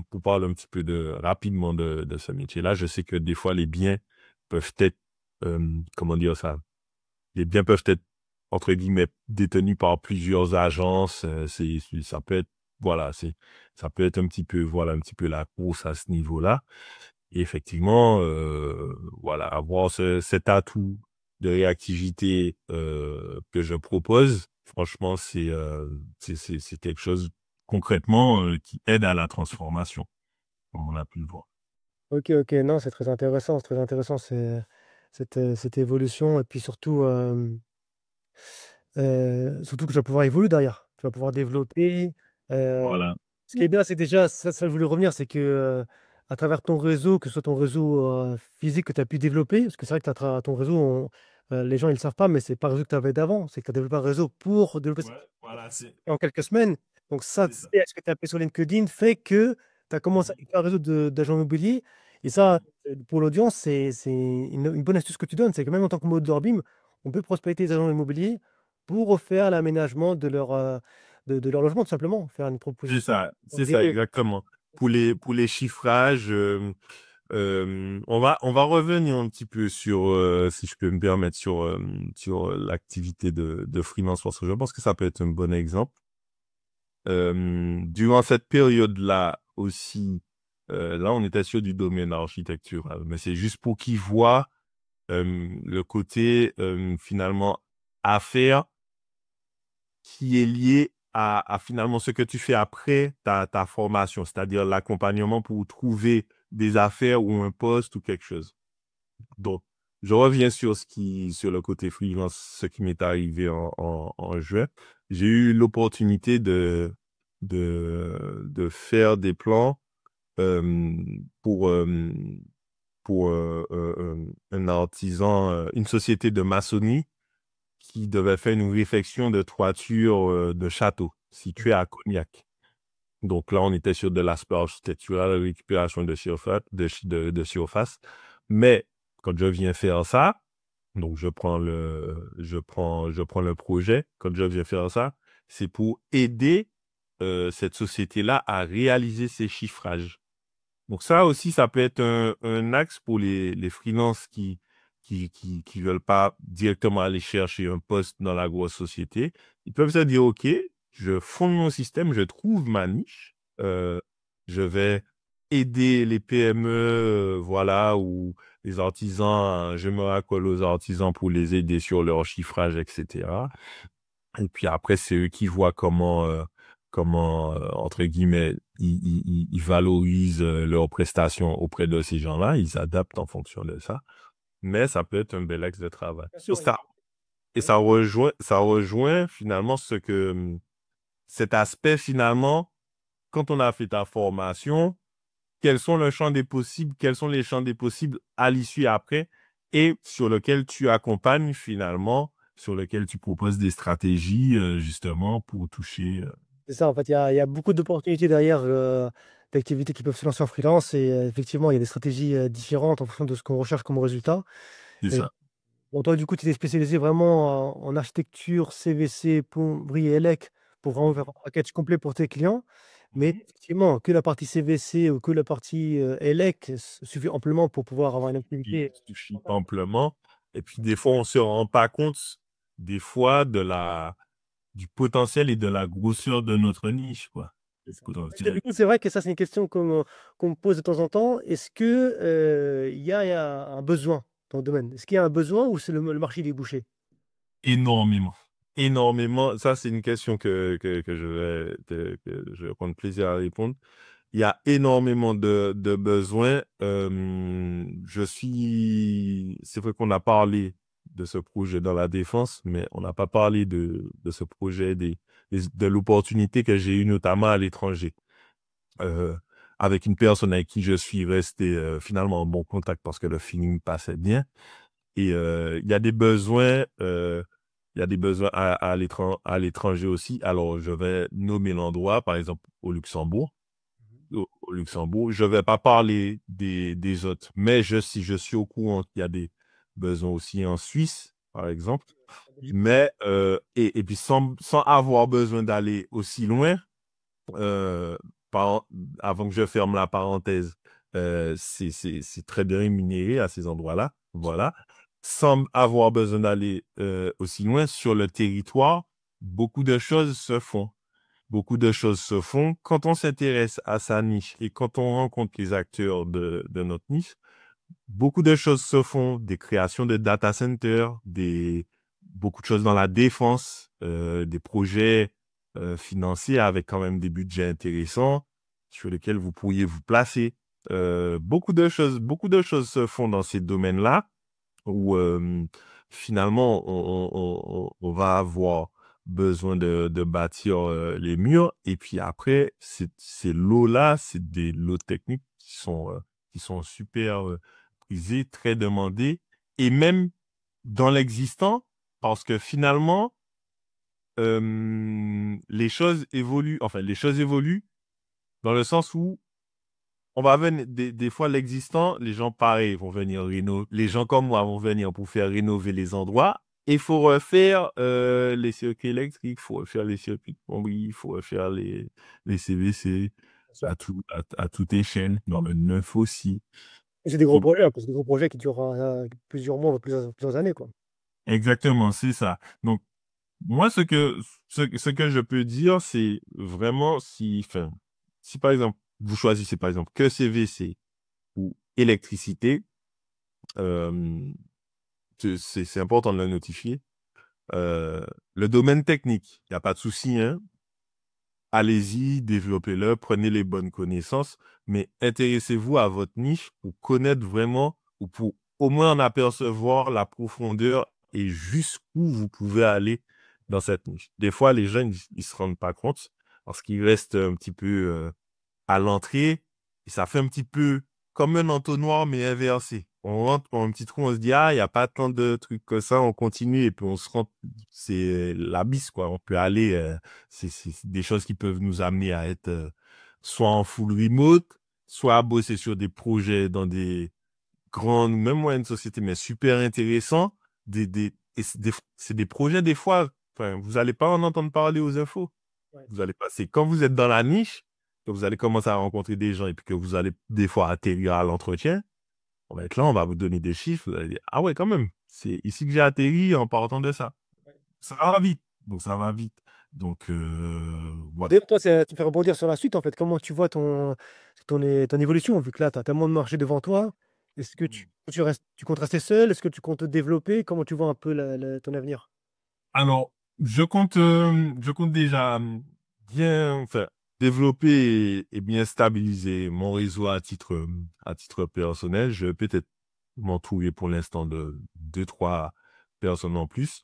pour parler un petit peu rapidement de ce métier-là, je sais que des fois les biens peuvent être, comment dire ça, les biens peuvent être, entre guillemets, détenus par plusieurs agences. Ça peut être, voilà, ça peut être un petit peu, voilà, un petit peu la course à ce niveau-là. Et effectivement, voilà, avoir cet atout de réactivité que je propose, franchement, c'est quelque chose concrètement qui aide à la transformation, comme on a pu le voir. OK, OK. Non, c'est très intéressant, cette évolution et puis surtout, surtout que tu vas pouvoir évoluer derrière. Tu vas pouvoir développer, heu, Voilà. ce qui est bien, c'est déjà ça je voulais revenir, c'est que, à travers ton réseau, que ce soit ton réseau, physique que tu as pu développer, parce que c'est vrai que ton réseau, les gens ils le savent pas, mais c'est pas le réseau que tu avais d'avant, c'est que tu as développé un réseau pour développer Ouais, voilà, en quelques semaines. Donc ça, c'est ça. c'est ce que tu as fait sur LinkedIn fait que tu as commencé Mhm. avec un réseau d'agents immobiliers et ça, Mhm. pour l'audience, c'est une bonne astuce que tu donnes. C'est que même en tant que mode d'Orbim, on peut prospecter les agents immobiliers pour refaire l'aménagement de leur logement, tout simplement. Faire une proposition. C'est ça exactement. Pour les chiffrages, on va revenir un petit peu sur, si je peux me permettre, sur l'activité de freelance parce que je pense que ça peut être un bon exemple. Durant cette période-là aussi, là, on était sur du domaine architectural, mais c'est juste pour qu'ils voient le côté finalement affaires qui est lié à finalement ce que tu fais après ta formation, c'est-à-dire l'accompagnement pour trouver des affaires ou un poste ou quelque chose. Donc, je reviens sur le côté freelance, ce qui m'est arrivé en juin. J'ai eu l'opportunité de faire des plans euh, pour, euh, pour un artisan, une société de maçonnerie qui devait faire une réfection de toiture de château situé à Cognac. Donc là, on était sur de l'aspect architectural, récupération de surface, de surface. Mais quand je viens faire ça, donc je prends le projet. Quand je viens faire ça, c'est pour aider cette société-là à réaliser ses chiffrages. Donc ça aussi, ça peut être un axe pour les freelances qui veulent pas directement aller chercher un poste dans la grosse société. Ils peuvent se dire, OK, je fonde mon système, je trouve ma niche, je vais aider les PME, voilà, ou les artisans, je me raccole aux artisans pour les aider sur leur chiffrage, etc. Et puis après, c'est eux qui voient comment entre guillemets, ils valorisent leurs prestations auprès de ces gens-là. Ils adaptent en fonction de ça. Mais ça peut être un bel axe de travail. Bien Et sûr, oui. ça rejoint finalement cet aspect finalement, quand on a fait ta formation, quels sont le champ des possibles, quels sont les champs des possibles à l'issue après et sur lequel tu accompagnes finalement sur lesquels tu proposes des stratégies, justement, pour toucher. C'est ça, en fait, il y a beaucoup d'opportunités derrière d'activités qui peuvent se lancer en freelance et effectivement, il y a des stratégies différentes en fonction de ce qu'on recherche comme résultat. C'est Et ça. bon, toi, du coup, tu t'es spécialisé vraiment en architecture, CVC, plomberie et élec pour vraiment faire un package complet pour tes clients. Mais effectivement, que la partie CVC ou que la partie élec suffit amplement pour pouvoir avoir une activité. Suffit amplement. Et puis, des fois, on se rend pas compte, des fois, du potentiel et de la grosseur de notre niche, quoi. C'est Le ça. Du potentiel. coup, c'est vrai que ça, c'est une question qu'on me pose de temps en temps. Est-ce que il y a un besoin dans le domaine? Est-ce qu'il y a un besoin ou c'est le marché des bouchers? Énormément. Énormément. Ça, c'est une question que je vais prendre plaisir à répondre. Il y a énormément de besoins. C'est vrai qu'on a parlé de ce projet dans la défense, mais on n'a pas parlé de ce projet, de l'opportunité que j'ai eue notamment à l'étranger, euh, avec une personne avec qui je suis resté finalement en bon contact parce que le feeling passait bien. Et il y a des besoins à l'étranger aussi. Alors, je vais nommer l'endroit, par exemple, au Luxembourg. Au Luxembourg, je vais pas parler des autres, mais si je suis au courant qu'il y a des besoins aussi en Suisse, par exemple. Mais, et puis sans avoir besoin d'aller aussi loin, euh, par- avant que je ferme la parenthèse, c'est très bien rémunéré à ces endroits-là. Voilà. Sans avoir besoin d'aller aussi loin sur le territoire, beaucoup de choses se font. Beaucoup de choses se font. Quand on s'intéresse à sa niche et quand on rencontre les acteurs de notre niche, beaucoup de choses se font. Des créations de data centers, beaucoup de choses dans la défense, des projets financiers avec quand même des budgets intéressants sur lesquels vous pourriez vous placer. Beaucoup de choses se font dans ces domaines-là où finalement on va avoir besoin de bâtir les murs. Et puis après, ces lots-là, c'est des lots techniques qui sont super prisés, très demandés. Et même dans l'existant, parce que finalement, les choses évoluent. Enfin, les choses évoluent dans le sens où on va venir, des fois, l'existant, les gens pareils vont venir rénover, les gens comme moi vont venir pour faire rénover les endroits. Il faut refaire les circuits électriques, il faut refaire les circuits de plomberie, il faut refaire les CVC à toute échelle, dans le neuf aussi. Et c'est des gros Faut- projets, hein, parce que des gros projets qui durent plusieurs mois, plusieurs années, quoi. Exactement, c'est ça. Donc, moi, ce que je peux dire, c'est vraiment enfin, si par exemple, vous choisissez par exemple que CVC ou électricité, euh, c'est important de le notifier. Euh, le domaine technique, il n'y a pas de souci, hein. Allez-y, développez-le, prenez les bonnes connaissances, mais intéressez-vous à votre niche pour connaître vraiment, ou pour au moins en apercevoir la profondeur et jusqu'où vous pouvez aller dans cette niche. Des fois, les gens, ils se rendent pas compte parce qu'ils restent un petit peu à l'entrée et ça fait un petit peu comme un entonnoir mais inversé. On rentre par un petit trou, on se dit, ah, il n'y a pas tant de trucs que ça, on continue et puis on se rend, c'est l'abysse, quoi. On peut aller, c'est des choses qui peuvent nous amener à être soit en full remote, soit à bosser sur des projets dans des grandes, même moyennes sociétés, mais super intéressants. C'est des projets, des fois, enfin, vous n'allez pas en entendre parler aux infos. Ouais. Vous allez passer, quand vous êtes dans la niche, que vous allez commencer à rencontrer des gens et puis que vous allez des fois atterrir à l'entretien, on va être là, on va vous donner des chiffres, vous allez dire, ah ouais, quand même, c'est ici que j'ai atterri en partant de ça. Ça va vite. Donc, ça va vite. Donc, voilà. D'ailleurs, toi, tu me fais rebondir sur la suite, en fait. Comment tu vois ton évolution, vu que là, tu as tellement de marché devant toi. Est-ce que tu comptes rester seul? Est-ce que tu comptes te développer? Comment tu vois un peu ton avenir? Alors, je compte déjà bien, enfin, développer et bien stabiliser mon réseau à titre personnel. Je vais peut-être m'entourer pour l'instant de deux, trois personnes en plus.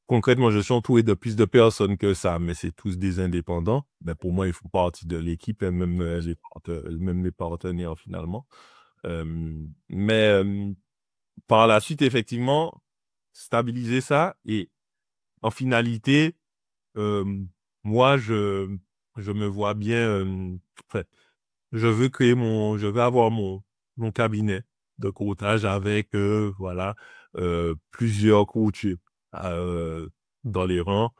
Concrètement, je suis entouré de plus de personnes que ça, mais c'est tous des indépendants. Mais pour moi, ils font partie de l'équipe et même même les partenaires finalement. Euh, mais par la suite, effectivement, stabiliser ça et en finalité, euh, moi, je me vois bien, enfin, je veux avoir mon cabinet de courtage avec, voilà, plusieurs courtiers euh, dans les rangs.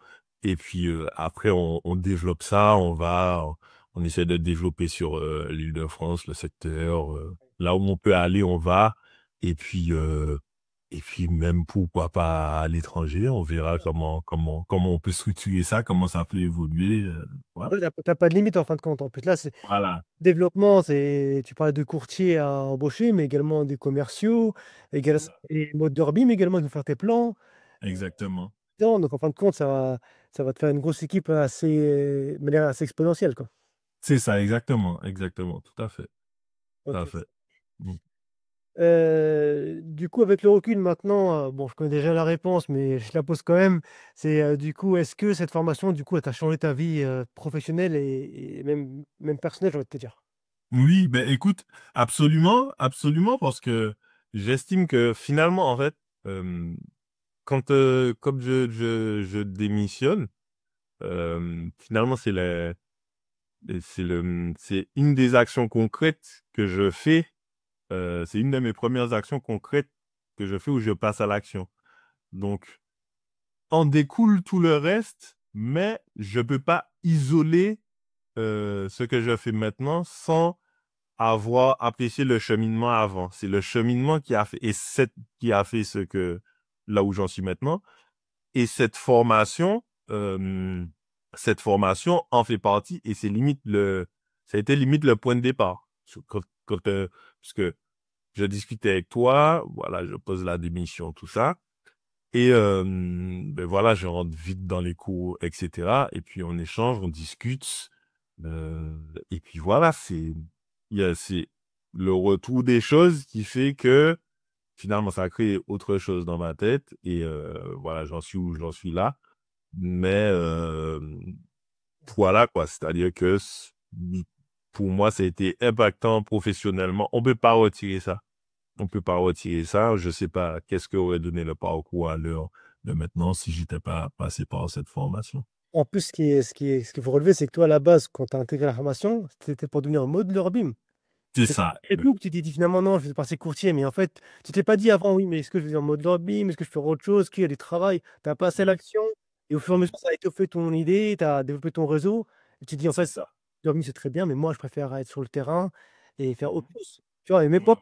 Et puis après, on développe ça, on essaie de développer sur l'Île-de-France, le secteur, là où on peut aller, on va. Et puis, euh, et puis même pourquoi pas à l'étranger, on verra comment on peut structurer ça, comment ça peut évoluer. Voilà. Ouais, t'as pas de limite en fin de compte. En plus, là, c'est Voilà. développement, tu parlais de courtiers à embaucher, mais également des commerciaux, également et mode Derby, mais également de faire tes plans. Exactement. Donc, en fin de compte, ça va te faire une grosse équipe de manière assez exponentielle, quoi. C'est ça, exactement, exactement, tout à fait, tout Ok. à fait. Mm. Du coup, avec le recul maintenant, bon, je connais déjà la réponse, mais je la pose quand même. C'est du coup, est-ce que cette formation, du coup, elle t'a changé ta vie professionnelle et même personnelle, j'ai envie de te dire. Oui, ben écoute, absolument, absolument, parce que j'estime que finalement, en fait, euh, comme je démissionne, finalement, c'est une des actions concrètes que je fais, c'est une de mes premières actions concrètes que je fais où je passe à l'action. Donc, en découle tout le reste, mais je peux pas isoler ce que je fais maintenant sans avoir apprécié le cheminement avant. C'est le cheminement qui a fait là où j'en suis maintenant. Et cette formation en fait partie et ça a été limite le point de départ. Parce que je discutais avec toi, voilà, je pose la démission, tout ça. Et ben voilà, je rentre vite dans les cours, etc. Et puis on échange, on discute. euh, et puis voilà, c'est le retour des choses qui fait que finalement ça a créé autre chose dans ma tête. Et voilà, j'en suis où j'en suis là. Mais voilà quoi, c'est-à-dire que pour moi, ça a été impactant professionnellement. On peut pas retirer ça. On peut pas retirer ça. Je sais pas qu'est-ce que aurait donné le parcours à l'heure de maintenant si j'étais pas passé par cette formation. En plus, ce qu'il faut relever, c'est que toi, à la base, quand tu as intégré la formation, c'était pour devenir modeleur BIM. C'est C'est ça. très flou que tu t'es dit finalement, non, je vais passer courtier. Mais en fait, tu t'es pas dit avant, oui, mais est-ce que je vais devenir modeleur BIM? Est-ce que je fais autre chose? Est-ce qu'il y a du travail? Tu as passé à l'action et au fur et à mesure, ça a étoffé ton idée, tu as développé ton réseau. Et tu te dis, en C'est fait, ça. modeleur BIM, c'est très bien, mais moi, je préfère être sur le terrain et faire autre chose. Tu vois, et mes potes,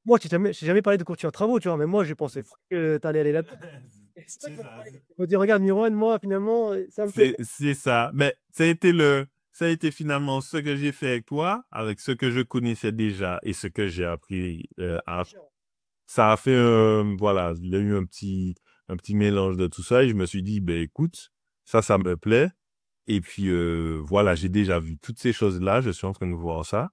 moi, j'ai jamais parlé de courtier en travaux, tu vois, mais moi, j'ai pensé que tu allais aller là-dedans. C'est ça C'est qu'il faut ça. parler. Faut dire, regarde, Miron, moi, finalement, ça me plaît. C'est ça. Mais ça a été finalement ce que j'ai fait avec toi, avec ce que je connaissais déjà et ce que j'ai appris ça a fait voilà, il y a eu un petit mélange de tout ça et je me suis dit, ben écoute, ça me plaît. Et puis voilà, j'ai déjà vu toutes ces choses-là, je suis en train de voir ça.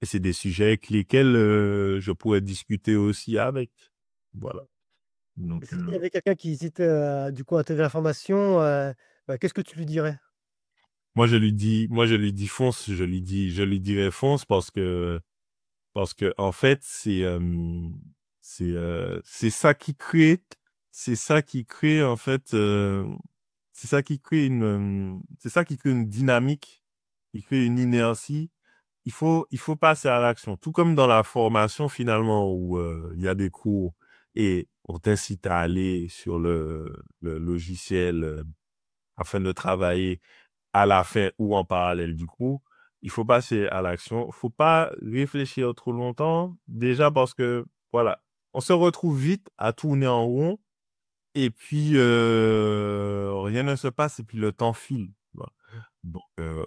Et c'est des sujets avec lesquels je pourrais discuter aussi avec. Voilà. Mais Donc, s'il y avait quelqu'un qui hésitait du coup à intégrer la formation, bah, qu'est-ce que tu lui dirais? moi je lui dis fonce, je lui dirais fonce parce que en fait c'est ça qui crée, en fait, c'est ça qui crée une dynamique, qui crée une inertie. Il faut passer à l'action. Tout comme dans la formation, finalement, où il y a des cours et on t'incite à aller sur le logiciel afin de travailler à la fin ou en parallèle du cours. Il faut passer à l'action. Il faut pas réfléchir trop longtemps, déjà parce que, voilà, on se retrouve vite à tourner en rond et puis rien ne se passe et puis le temps file. Voilà. Donc,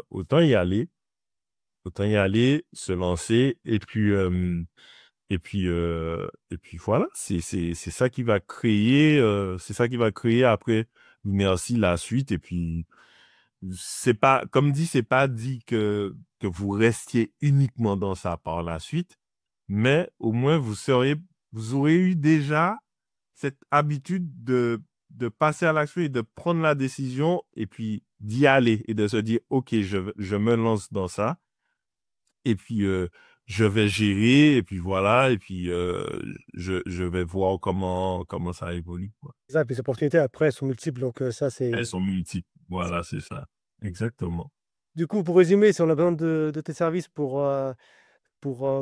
autant y aller, se lancer et puis voilà, c'est ça qui va créer, c'est ça qui va créer après, merci, la suite. Et puis, c'est pas, comme dit, c'est pas dit que vous restiez uniquement dans ça par la suite, mais au moins vous aurez eu déjà cette habitude de passer à l'action et de prendre la décision et puis d'y aller et de se dire, OK, je me lance dans ça. Et puis, je vais gérer et puis voilà, et puis je vais voir comment ça évolue, quoi. C'est ça, puis les opportunités après elles sont multiples, donc ça c'est. Elles sont multiples. Voilà, c'est ça. Exactement. Du coup, pour résumer, si on a besoin de tes services pour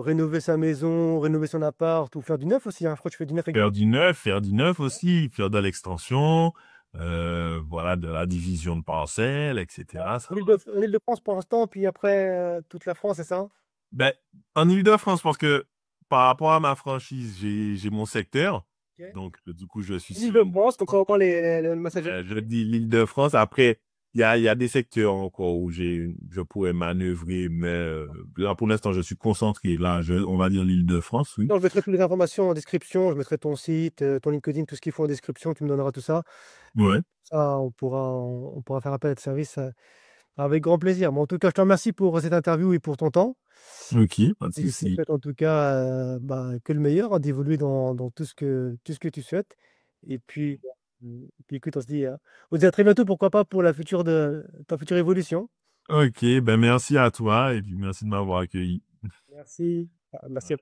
rénover sa maison, rénover son appart ou faire du neuf aussi, hein. Je crois que tu fais du neuf avec. Faire du neuf aussi, faire de l'extension, voilà, de la division de parcelles, etc. En Île-de-France pour l'instant, puis après toute la France, c'est ça? Ben, en Île-de-France, parce que par rapport à ma franchise, j'ai mon secteur. Ok. Donc, du coup, je suis sur Île-de-France, donc vraiment les messagers. je dis l'Île-de-France. Après, il y a des secteurs encore où je pourrais manœuvrer, mais là, pour l'instant, je suis concentré. Là, on va dire l'Île-de-France, oui. Non, je mettrai toutes les informations en description, je mettrai ton site, ton LinkedIn, tout ce qu'il faut en description, tu me donneras tout ça. Ouais. Ça, on pourra faire appel à tes services avec grand plaisir. Mais en tout cas, je te remercie pour cette interview et pour ton temps. Ok, pas de Et je te souci. souhaite en tout cas que le meilleur, hein, d'évoluer dans tout ce que tu souhaites. Et puis, écoute, on se dit à très bientôt, pourquoi pas pour ta future évolution. Ok, ben merci à toi et puis merci de m'avoir accueilli. Merci. Merci.